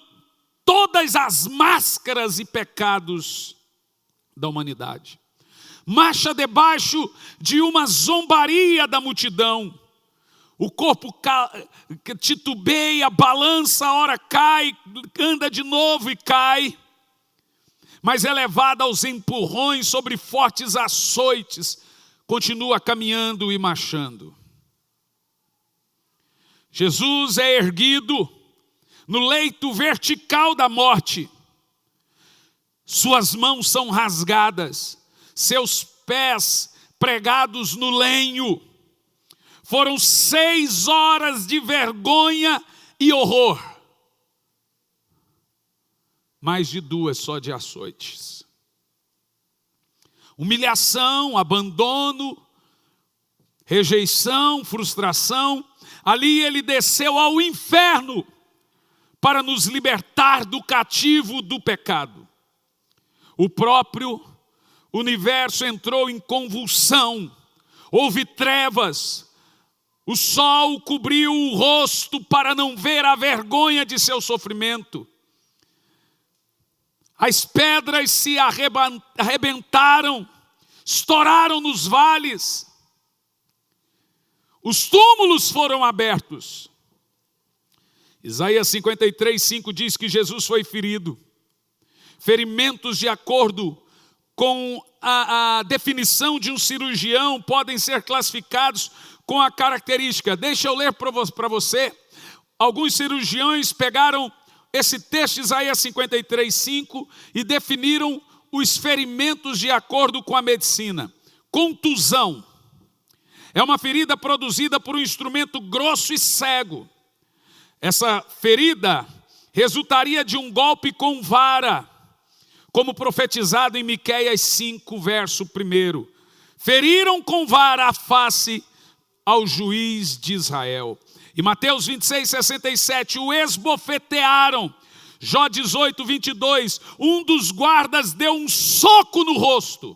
Speaker 1: todas as máscaras e pecados da humanidade. Marcha debaixo de uma zombaria da multidão. O corpo titubeia, balança, ora cai, anda de novo e cai. Mas é levado aos empurrões sobre fortes açoites, continua caminhando e marchando. Jesus é erguido no leito vertical da morte. Suas mãos são rasgadas, seus pés pregados no lenho. Foram 6 horas de vergonha e horror. Mais de 2 só de açoites. Humilhação, abandono, rejeição, frustração. Ali ele desceu ao inferno para nos libertar do cativo do pecado. O próprio universo entrou em convulsão. Houve trevas. O sol cobriu o rosto para não ver a vergonha de seu sofrimento. As pedras se arrebentaram, estouraram nos vales. Os túmulos foram abertos. Isaías 53:5 diz que Jesus foi ferido. Ferimentos de acordo com a definição de um cirurgião podem ser classificados com a característica. Deixa eu ler para você. Alguns cirurgiões pegaram esse texto de Isaías 53:5 e definiram os ferimentos de acordo com a medicina. Contusão. É uma ferida produzida por um instrumento grosso e cego. Essa ferida resultaria de um golpe com vara, como profetizado em Miqueias 5, verso 1. Feriram com vara a face ao juiz de Israel. E Mateus 26:67, o esbofetearam. Jó 18:22, um dos guardas deu um soco no rosto.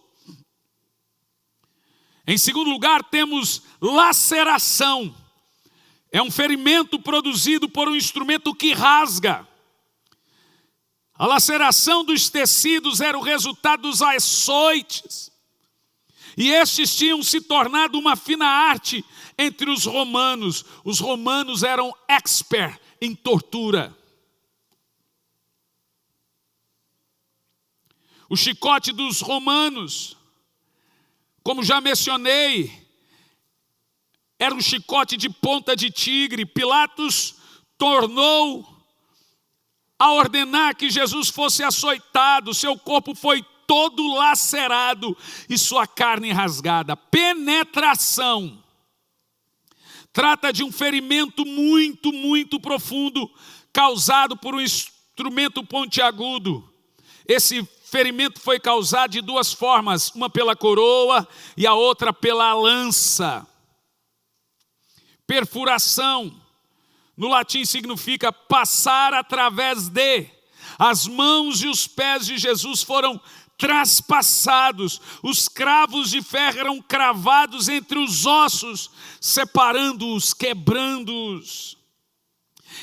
Speaker 1: Em segundo lugar, temos laceração. É um ferimento produzido por um instrumento que rasga. A laceração dos tecidos era o resultado dos açoites. E estes tinham se tornado uma fina arte entre os romanos. Os romanos eram expert em tortura. O chicote dos romanos, como já mencionei, era um chicote de ponta de tigre. Pilatos tornou a ordenar que Jesus fosse açoitado. Seu corpo foi todo lacerado e sua carne rasgada. Penetração. Trata de um ferimento muito profundo, causado por um instrumento pontiagudo. Esse ferimento foi causado de duas formas, uma pela coroa e a outra pela lança. Perfuração, no latim significa passar através de. As mãos e os pés de Jesus foram traspassados, os cravos de ferro eram cravados entre os ossos, separando-os, quebrando-os.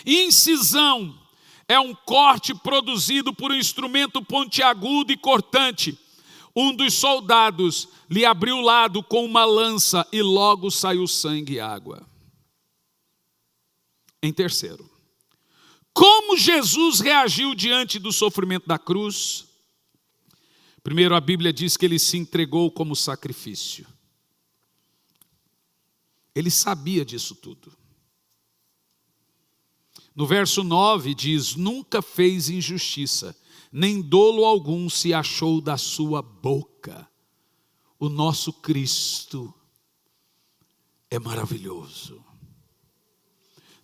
Speaker 1: Incisão é um corte produzido por um instrumento pontiagudo e cortante. Um dos soldados lhe abriu o lado com uma lança e logo saiu sangue e água. Em terceiro, como Jesus reagiu diante do sofrimento da cruz? Primeiro, a Bíblia diz que ele se entregou como sacrifício. Ele sabia disso tudo. No verso 9 diz: nunca fez injustiça, nem dolo algum se achou da sua boca. O nosso Cristo é maravilhoso.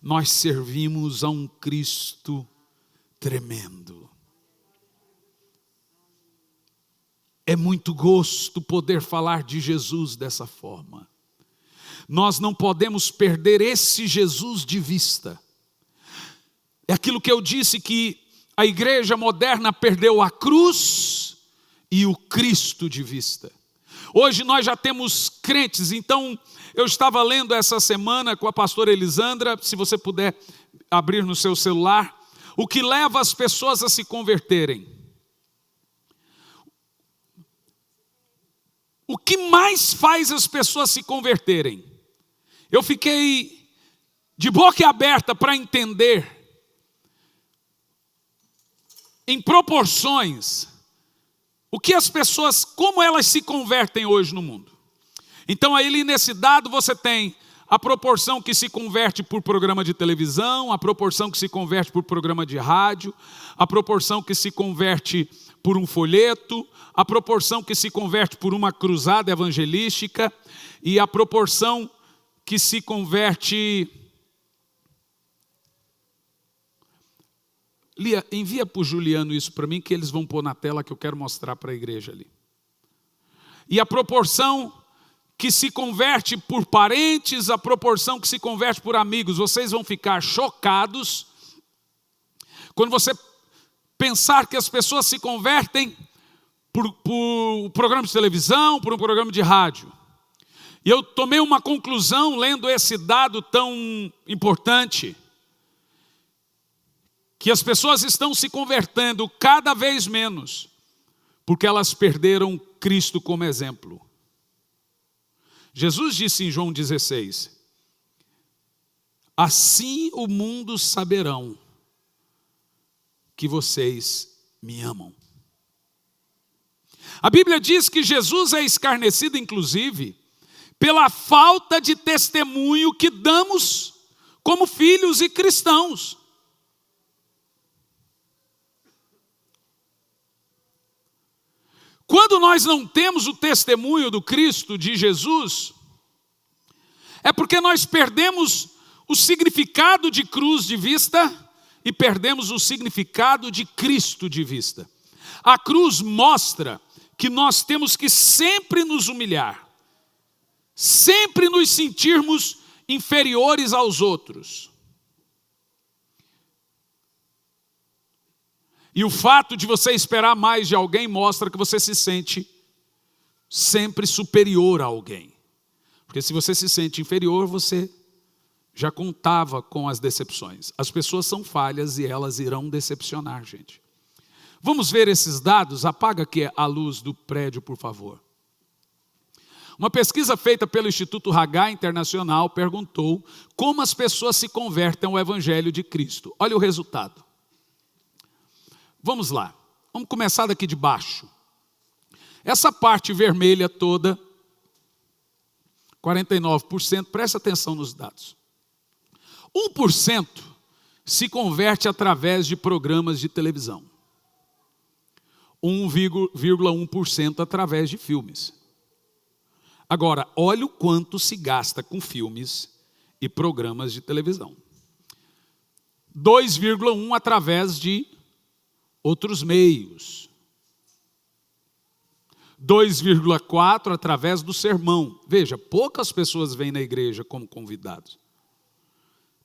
Speaker 1: Nós servimos a um Cristo tremendo. É muito gosto poder falar de Jesus dessa forma. Nós não podemos perder esse Jesus de vista. É aquilo que eu disse, que a igreja moderna perdeu a cruz e o Cristo de vista. Hoje nós já temos crentes, então eu estava lendo essa semana com a pastora Elisandra, se você puder abrir no seu celular, o que leva as pessoas a se converterem. O que mais faz as pessoas se converterem? Eu fiquei de boca aberta para entender, em proporções, o que as pessoas, como elas se convertem hoje no mundo. Então aí nesse dado você tem a proporção que se converte por programa de televisão, a proporção que se converte por programa de rádio, a proporção que se converte por um folheto, a proporção que se converte por uma cruzada evangelística e a proporção que se converte... Lia, envia para o Juliano isso para mim, que eles vão pôr na tela, que eu quero mostrar para a igreja ali. E a proporção que se converte por parentes, a proporção que se converte por amigos. Vocês vão ficar chocados quando você pensar que as pessoas se convertem por um programa de televisão, por um programa de rádio. E eu tomei uma conclusão lendo esse dado tão importante, que as pessoas estão se convertendo cada vez menos, porque elas perderam Cristo como exemplo. Jesus disse em João 16, assim o mundo saberão que vocês me amam. A Bíblia diz que Jesus é escarnecido, inclusive, pela falta de testemunho que damos como filhos e cristãos. Quando nós não temos o testemunho do Cristo, de Jesus, é porque nós perdemos o significado de cruz de vista e perdemos o significado de Cristo de vista. A cruz mostra que nós temos que sempre nos humilhar, sempre nos sentirmos inferiores aos outros. E o fato de você esperar mais de alguém mostra que você se sente sempre superior a alguém. Porque se você se sente inferior, você já contava com as decepções. As pessoas são falhas e elas irão decepcionar, gente. Vamos ver esses dados? Apaga aqui a luz do prédio, por favor. Uma pesquisa feita pelo Instituto Haggai Internacional perguntou como as pessoas se convertem ao Evangelho de Cristo. Olha o resultado. Vamos lá. Vamos começar daqui de baixo. Essa parte vermelha toda, 49%, presta atenção nos dados. 1% se converte através de programas de televisão. 1,1% através de filmes. Agora, olha o quanto se gasta com filmes e programas de televisão. 2,1% através de outros meios. 2,4% através do sermão. Veja, poucas pessoas vêm na igreja como convidados.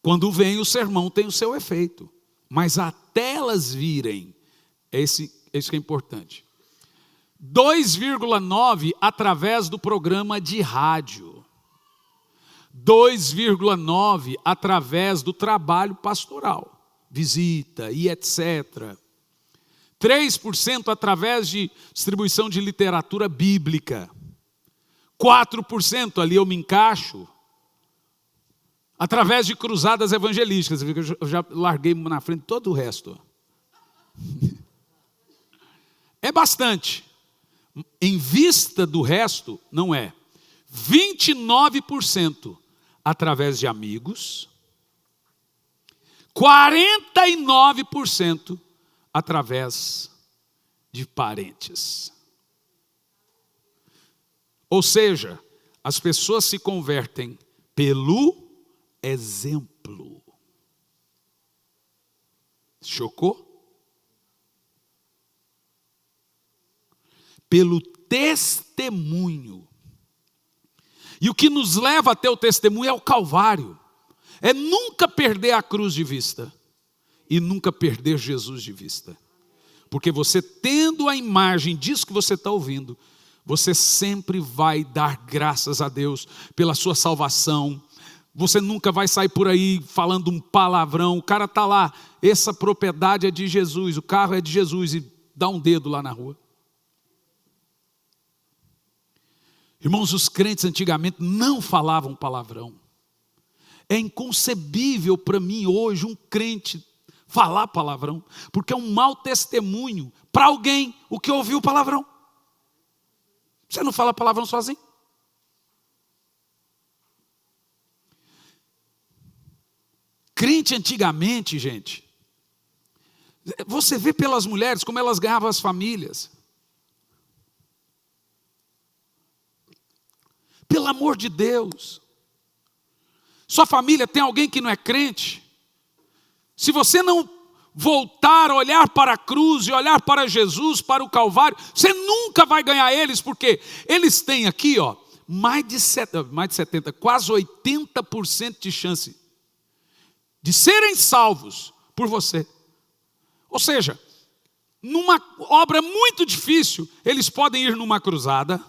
Speaker 1: Quando vem, o sermão tem o seu efeito. Mas até elas virem, isso que é importante. 2,9% através do programa de rádio. 2,9% através do trabalho pastoral. Visita e etc. 3% através de distribuição de literatura bíblica. 4%, ali eu me encaixo, através de cruzadas evangelísticas. Eu já larguei na frente todo o resto. É bastante. Em vista do resto, não é. 29% através de amigos. 49% através de parentes. Ou seja, as pessoas se convertem pelo exemplo. Chocou? Pelo testemunho. E o que nos leva até o testemunho é o Calvário. É nunca perder a cruz de vista. E nunca perder Jesus de vista. Porque você tendo a imagem disso que você está ouvindo, você sempre vai dar graças a Deus pela sua salvação. Você nunca vai sair por aí falando um palavrão. O cara está lá, essa propriedade é de Jesus, o carro é de Jesus, e dá um dedo lá na rua. Irmãos, os crentes antigamente não falavam palavrão. É inconcebível para mim hoje um crente falar palavrão, porque é um mau testemunho para alguém o que ouviu palavrão. Você não fala palavrão sozinho? Crente antigamente, gente, você vê pelas mulheres como elas ganhavam as famílias. Pelo amor de Deus. Sua família tem alguém que não é crente? Se você não voltar a olhar para a cruz e olhar para Jesus, para o Calvário, você nunca vai ganhar eles, porque eles têm aqui, mais de 70, quase 80% de chance de serem salvos por você. Ou seja, numa obra muito difícil, eles podem ir numa cruzada,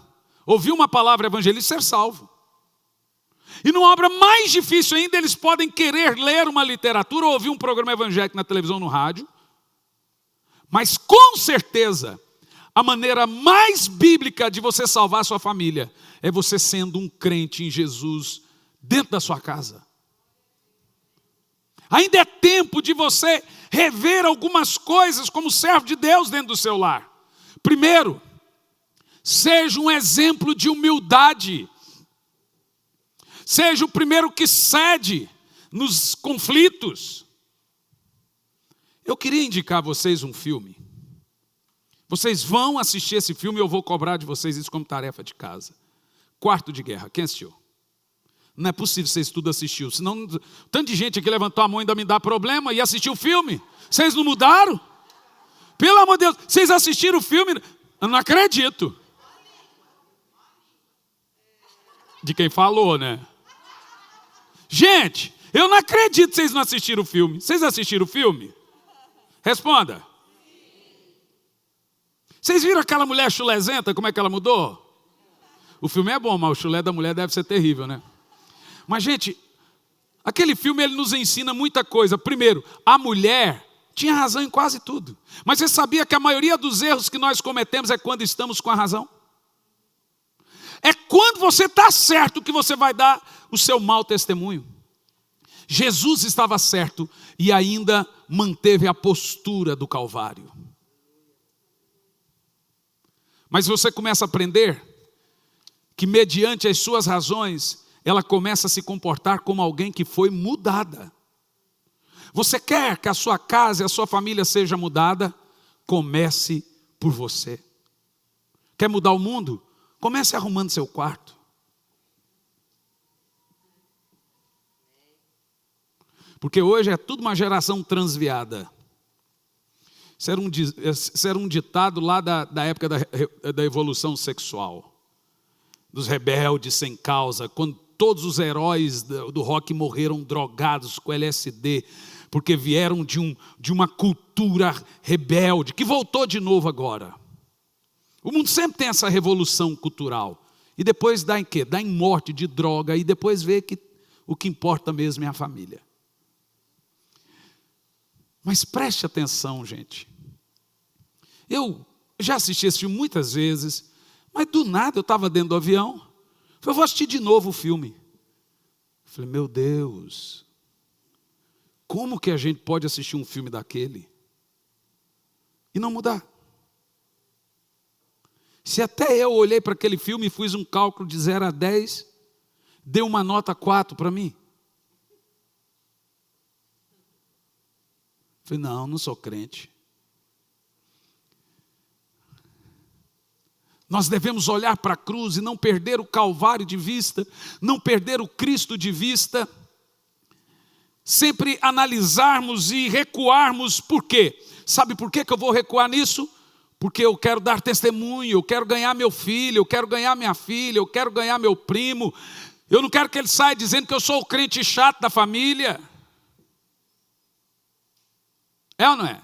Speaker 1: ouvir uma palavra evangelista e ser salvo. E numa obra mais difícil ainda, eles podem querer ler uma literatura ou ouvir um programa evangélico na televisão, no rádio. Mas com certeza, a maneira mais bíblica de você salvar a sua família é você sendo um crente em Jesus dentro da sua casa. Ainda é tempo de você rever algumas coisas como servo de Deus dentro do seu lar. Primeiro, seja um exemplo de humildade. Seja o primeiro que cede nos conflitos. Eu queria indicar a vocês um filme. Vocês vão assistir esse filme e eu vou cobrar de vocês isso como tarefa de casa. Quarto de Guerra. Quem assistiu? Não é possível vocês tudo assistiu. Senão, tanto de gente aqui levantou a mão e ainda me dá problema e assistiu o filme. Vocês não mudaram? Pelo amor de Deus, vocês assistiram o filme? Eu não acredito. De quem falou, né? Gente, eu não acredito que vocês não assistiram o filme. Vocês assistiram o filme? Responda. Vocês viram aquela mulher chulezenta, como é que ela mudou? O filme é bom, mas o chulé da mulher deve ser terrível, né? Mas, gente, Aquele filme ele nos ensina muita coisa. Primeiro, a mulher tinha razão em quase tudo. Mas você sabia que a maioria dos erros que nós cometemos é quando estamos com a razão? É quando você está certo que você vai dar o seu mau testemunho. Jesus estava certo e ainda manteve a postura do Calvário. Mas você começa a aprender que mediante as suas razões, ela começa a se comportar como alguém que foi mudada. Você quer que a sua casa e a sua família seja mudada? Comece por você. Quer mudar o mundo? Comece arrumando seu quarto. Porque hoje é tudo uma geração transviada. Isso era um ditado lá da época da evolução sexual. Dos rebeldes sem causa, quando todos os heróis do rock morreram drogados com LSD, porque vieram de uma cultura rebelde, que voltou de novo agora. O mundo sempre tem essa revolução cultural. E depois dá em quê? Dá em morte de droga, e depois vê que o que importa mesmo é a família. Mas preste atenção, gente. Eu já assisti esse filme muitas vezes, mas do nada eu estava dentro do avião. Eu vou assistir de novo o filme. Falei, meu Deus, como que a gente pode assistir um filme daquele e não mudar? Se até eu olhei para aquele filme e fiz um cálculo de 0 a 10, deu uma nota 4 para mim. Falei, não sou crente. Nós devemos olhar para a cruz e não perder o Calvário de vista, não perder o Cristo de vista, sempre analisarmos e recuarmos. Por quê? Sabe por que eu vou recuar nisso? Porque eu quero dar testemunho, eu quero ganhar meu filho, eu quero ganhar minha filha, eu quero ganhar meu primo. Eu não quero que ele saia dizendo que eu sou o crente chato da família. É ou não é?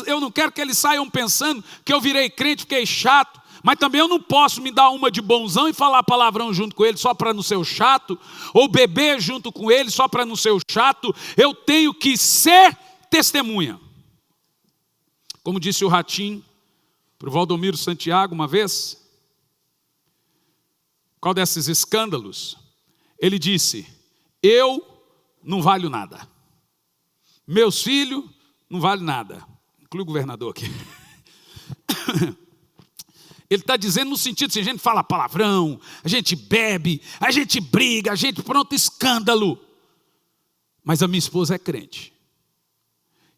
Speaker 1: Eu não quero que eles saiam pensando que eu virei crente, fiquei chato. Mas também eu não posso me dar uma de bonzão e falar palavrão junto com ele só para não ser o chato, ou beber junto com ele só para não ser o chato. Eu tenho que ser testemunha. Como disse o Ratinho para o Valdomiro Santiago uma vez, qual desses escândalos? Ele disse, eu não valho nada. Meus filhos não valem nada. Inclui o governador aqui. Ele está dizendo no sentido assim, a gente fala palavrão, a gente bebe, a gente briga, a gente pronto, escândalo. Mas a minha esposa é crente.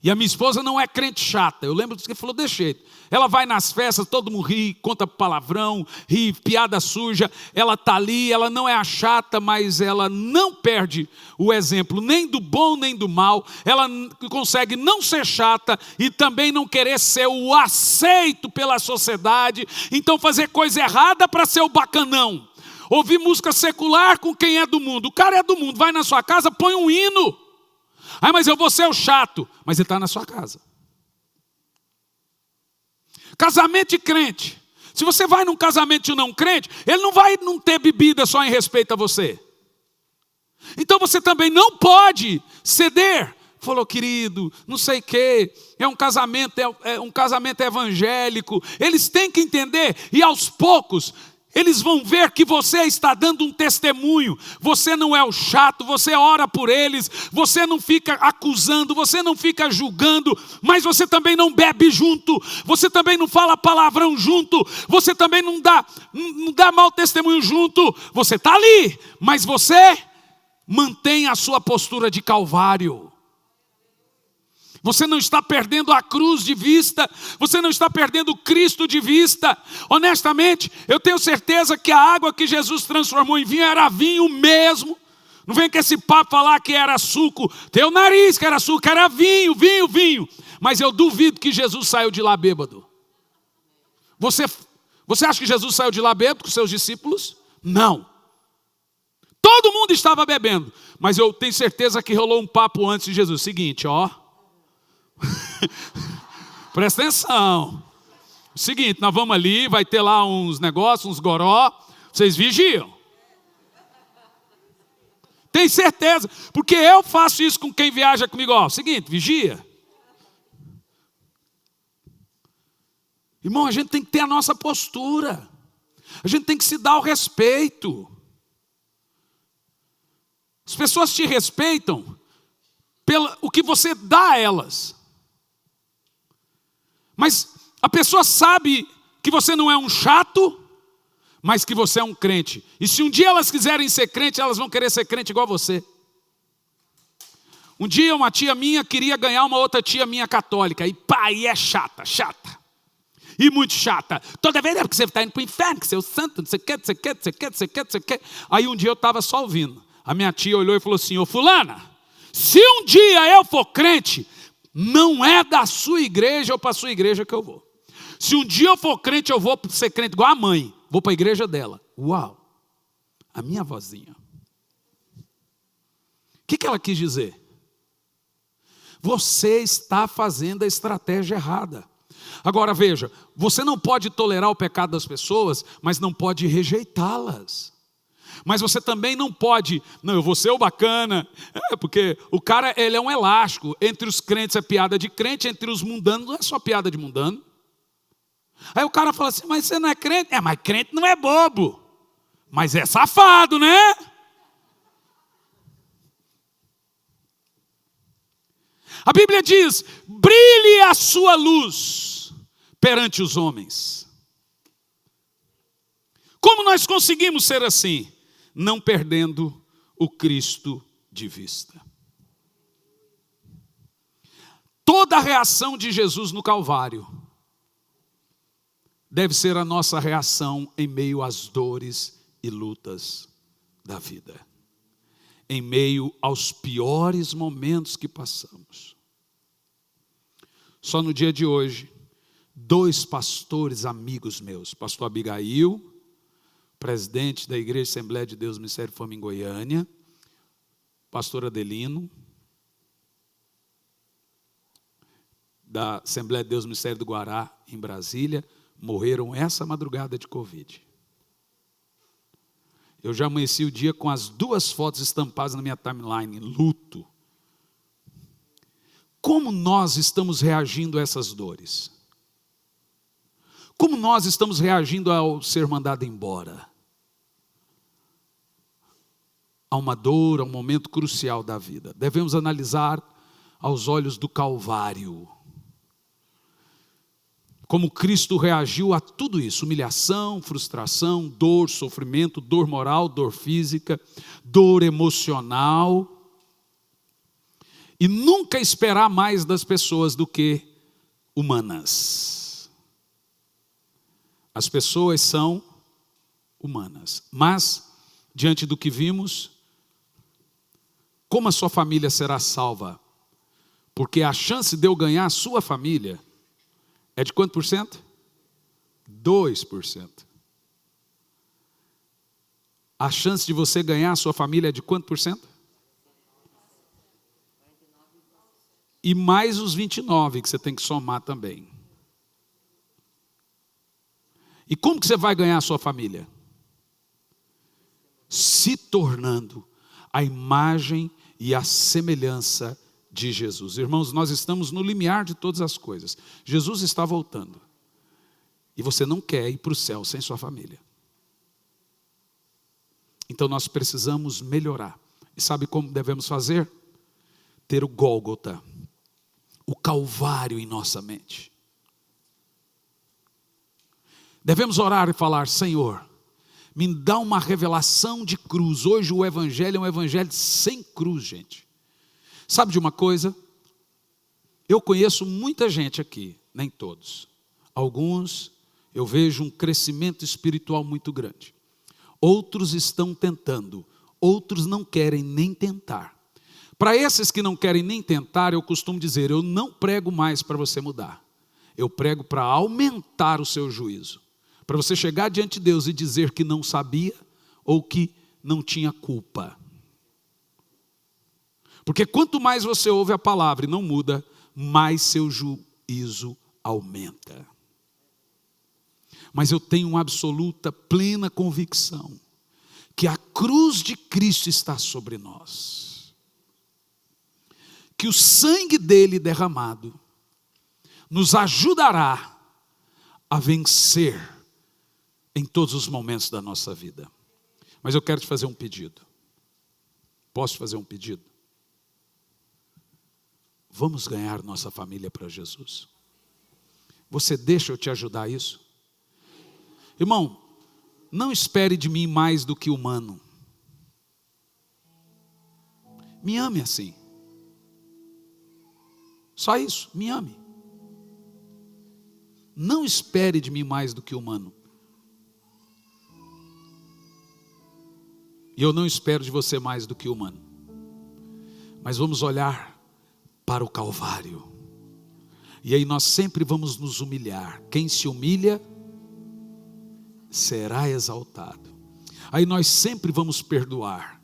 Speaker 1: E a minha esposa não é crente chata. Eu lembro que ele falou desse jeito. Ela vai nas festas, todo mundo ri, conta palavrão, ri, piada suja. Ela está ali, ela não é a chata, mas ela não perde o exemplo, nem do bom, nem do mal. Ela consegue não ser chata e também não querer ser o aceito pela sociedade. Então fazer coisa errada para ser o bacanão. Ouvir música secular com quem é do mundo. O cara é do mundo, vai na sua casa, põe um hino. Ah, mas eu vou ser o chato. Mas ele está na sua casa. Casamento de crente. Se você vai num casamento de não crente, ele não vai não ter bebida só em respeito a você. Então você também não pode ceder. Falou, querido, não sei o quê, é um casamento evangélico. Eles têm que entender e aos poucos eles vão ver que você está dando um testemunho. Você não é o chato, você ora por eles, você não fica acusando, você não fica julgando, mas você também não bebe junto, você também não fala palavrão junto, você também não dá mau testemunho junto. Você está ali, mas você mantém a sua postura de Calvário. Você não está perdendo a cruz de vista, você não está perdendo Cristo de vista. Honestamente, eu tenho certeza que a água que Jesus transformou em vinho era vinho mesmo. Não vem com esse papo falar que era suco, teu nariz que era suco, era vinho. Mas eu duvido que Jesus saiu de lá bêbado. Você acha que Jesus saiu de lá bêbado com seus discípulos? Não. Todo mundo estava bebendo, mas eu tenho certeza que rolou um papo antes de Jesus. Seguinte, presta atenção. Seguinte, nós vamos ali, vai ter lá uns negócios, uns goró. Vocês vigiam. Tem certeza, porque eu faço isso com quem viaja comigo. Ó, seguinte, vigia. Irmão, a gente tem que ter a nossa postura. A gente tem que se dar o respeito. As pessoas te respeitam pelo o que você dá a elas. Mas a pessoa sabe que você não é um chato, mas que você é um crente. E se um dia elas quiserem ser crente, elas vão querer ser crente igual a você. Um dia uma tia minha queria ganhar uma outra tia minha católica. E pai, é chata. E muito chata. Toda vez é porque você está indo para o inferno, que você é o santo, não sei o que, não sei o que, não sei o que, não sei o que, não sei o que. Aí um dia eu estava só ouvindo. A minha tia olhou e falou assim: ô fulana, se um dia eu for crente, não é da sua igreja ou para a sua igreja que eu vou. Se um dia eu for crente, eu vou ser crente igual a mãe. Vou para a igreja dela. Uau! A minha vozinha. O que ela quis dizer? Você está fazendo a estratégia errada. Agora veja, você não pode tolerar o pecado das pessoas, mas não pode rejeitá-las. Mas você também não pode, não, eu vou ser o bacana, porque o cara, ele é um elástico. Entre os crentes é piada de crente, entre os mundanos não é só piada de mundano. Aí o cara fala assim: mas você não é crente? Mas crente não é bobo, mas é safado, né? A Bíblia diz: brilhe a sua luz perante os homens. Como nós conseguimos ser assim? Não perdendo o Cristo de vista. Toda a reação de Jesus no Calvário deve ser a nossa reação em meio às dores e lutas da vida. Em meio aos piores momentos que passamos. Só no dia de hoje, 2 pastores amigos meus, pastor Abigail, presidente da Igreja Assembleia de Deus Ministério Fome em Goiânia, pastor Adelino, da Assembleia de Deus Ministério do Guará, em Brasília, morreram essa madrugada de Covid. Eu já amanheci o dia com as 2 fotos estampadas na minha timeline, luto. Como nós estamos reagindo a essas dores? Como nós estamos reagindo ao ser mandado embora? A uma dor, a um momento crucial da vida. Devemos analisar aos olhos do Calvário. Como Cristo reagiu a tudo isso: humilhação, frustração, dor, sofrimento, dor moral, dor física, dor emocional. E nunca esperar mais das pessoas do que humanas. As pessoas são humanas, mas diante do que vimos, como a sua família será salva? Porque a chance de eu ganhar a sua família é de quanto por cento? 2%. A chance de você ganhar a sua família é de quanto por cento? E mais os 29 que você tem que somar também. E como que você vai ganhar a sua família? Se tornando a imagem e a semelhança de Jesus. Irmãos, nós estamos no limiar de todas as coisas. Jesus está voltando. E você não quer ir para o céu sem sua família. Então nós precisamos melhorar. E sabe como devemos fazer? Ter o Gólgota, o Calvário em nossa mente. Devemos orar e falar: Senhor, me dá uma revelação de cruz. Hoje o evangelho é um evangelho sem cruz, gente. Sabe de uma coisa? Eu conheço muita gente aqui, nem todos. Alguns eu vejo um crescimento espiritual muito grande. Outros estão tentando, outros não querem nem tentar. Para esses que não querem nem tentar, eu costumo dizer: eu não prego mais para você mudar. Eu prego para aumentar o seu juízo. Para você chegar diante de Deus e dizer que não sabia ou que não tinha culpa. Porque quanto mais você ouve a palavra e não muda, mais seu juízo aumenta. Mas eu tenho uma absoluta, plena convicção que a cruz de Cristo está sobre nós, que o sangue dele derramado nos ajudará a vencer em todos os momentos da nossa vida. Mas eu quero te fazer um pedido. Posso te fazer um pedido? Vamos ganhar nossa família para Jesus. Você deixa eu te ajudar a isso? Irmão, não espere de mim mais do que humano. Me ame assim. Só isso, me ame. Não espere de mim mais do que humano. E eu não espero de você mais do que humano. Mas vamos olhar para o Calvário. E aí nós sempre vamos nos humilhar. Quem se humilha será exaltado. Aí nós sempre vamos perdoar.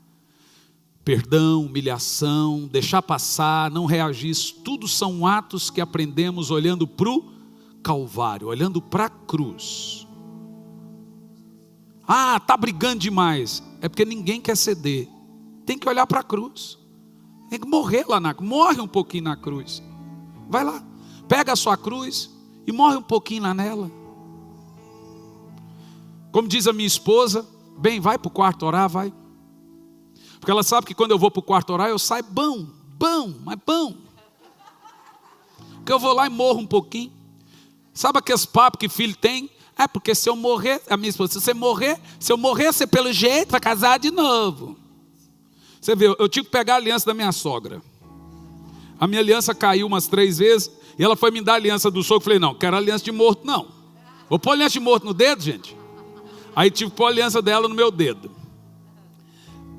Speaker 1: Perdão, humilhação, deixar passar, não reagir. Isso tudo são atos que aprendemos olhando para o Calvário, olhando para a cruz. Ah, está brigando demais. É porque ninguém quer ceder. Tem que olhar para a cruz. Tem que morrer lá na cruz. Morre um pouquinho na cruz. Vai lá, pega a sua cruz e morre um pouquinho lá nela. Como diz a minha esposa, bem, vai para o quarto orar, vai. Porque ela sabe que quando eu vou para o quarto orar, eu saio mas bom. Porque eu vou lá e morro um pouquinho. Sabe aqueles papos que filho tem? É porque se eu morrer, a minha esposa, se eu morrer, você pelo jeito vai casar de novo. Você vê, eu tive que pegar a aliança da minha sogra. A minha aliança caiu umas 3 vezes, e ela foi me dar a aliança do sogro. Eu falei, não, quero aliança de morto não. Vou pôr aliança de morto no dedo, gente? Aí tive que pôr a aliança dela no meu dedo.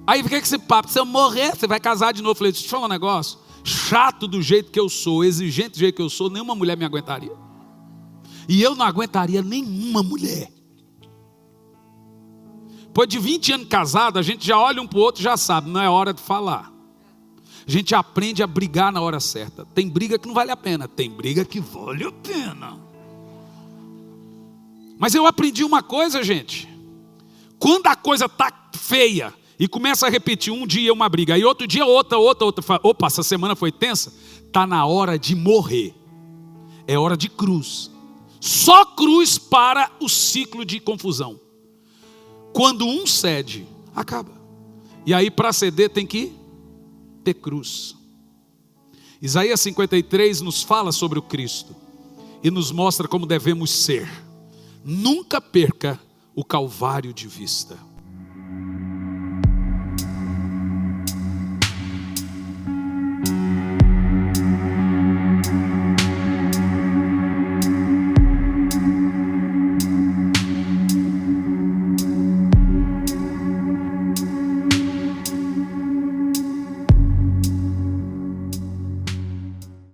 Speaker 1: Aí fiquei com esse papo, se eu morrer, você vai casar de novo. Eu falei, deixa eu te falar um negócio, chato do jeito que eu sou, exigente do jeito que eu sou, nenhuma mulher me aguentaria. E eu não aguentaria nenhuma mulher. Depois de 20 anos casado, a gente já olha um para o outro e já sabe, não é hora de falar. A gente aprende a brigar na hora certa. Tem briga que não vale a pena, tem briga que vale a pena. Mas eu aprendi uma coisa, gente. Quando a coisa está feia e começa a repetir um dia uma briga, aí outro dia outra. Opa, essa semana foi tensa. Está na hora de morrer. É hora de cruz. Só cruz para o ciclo de confusão. Quando um cede, acaba. E aí para ceder tem que ter cruz. Isaías 53 nos fala sobre o Cristo e nos mostra como devemos ser. Nunca perca o Calvário de vista.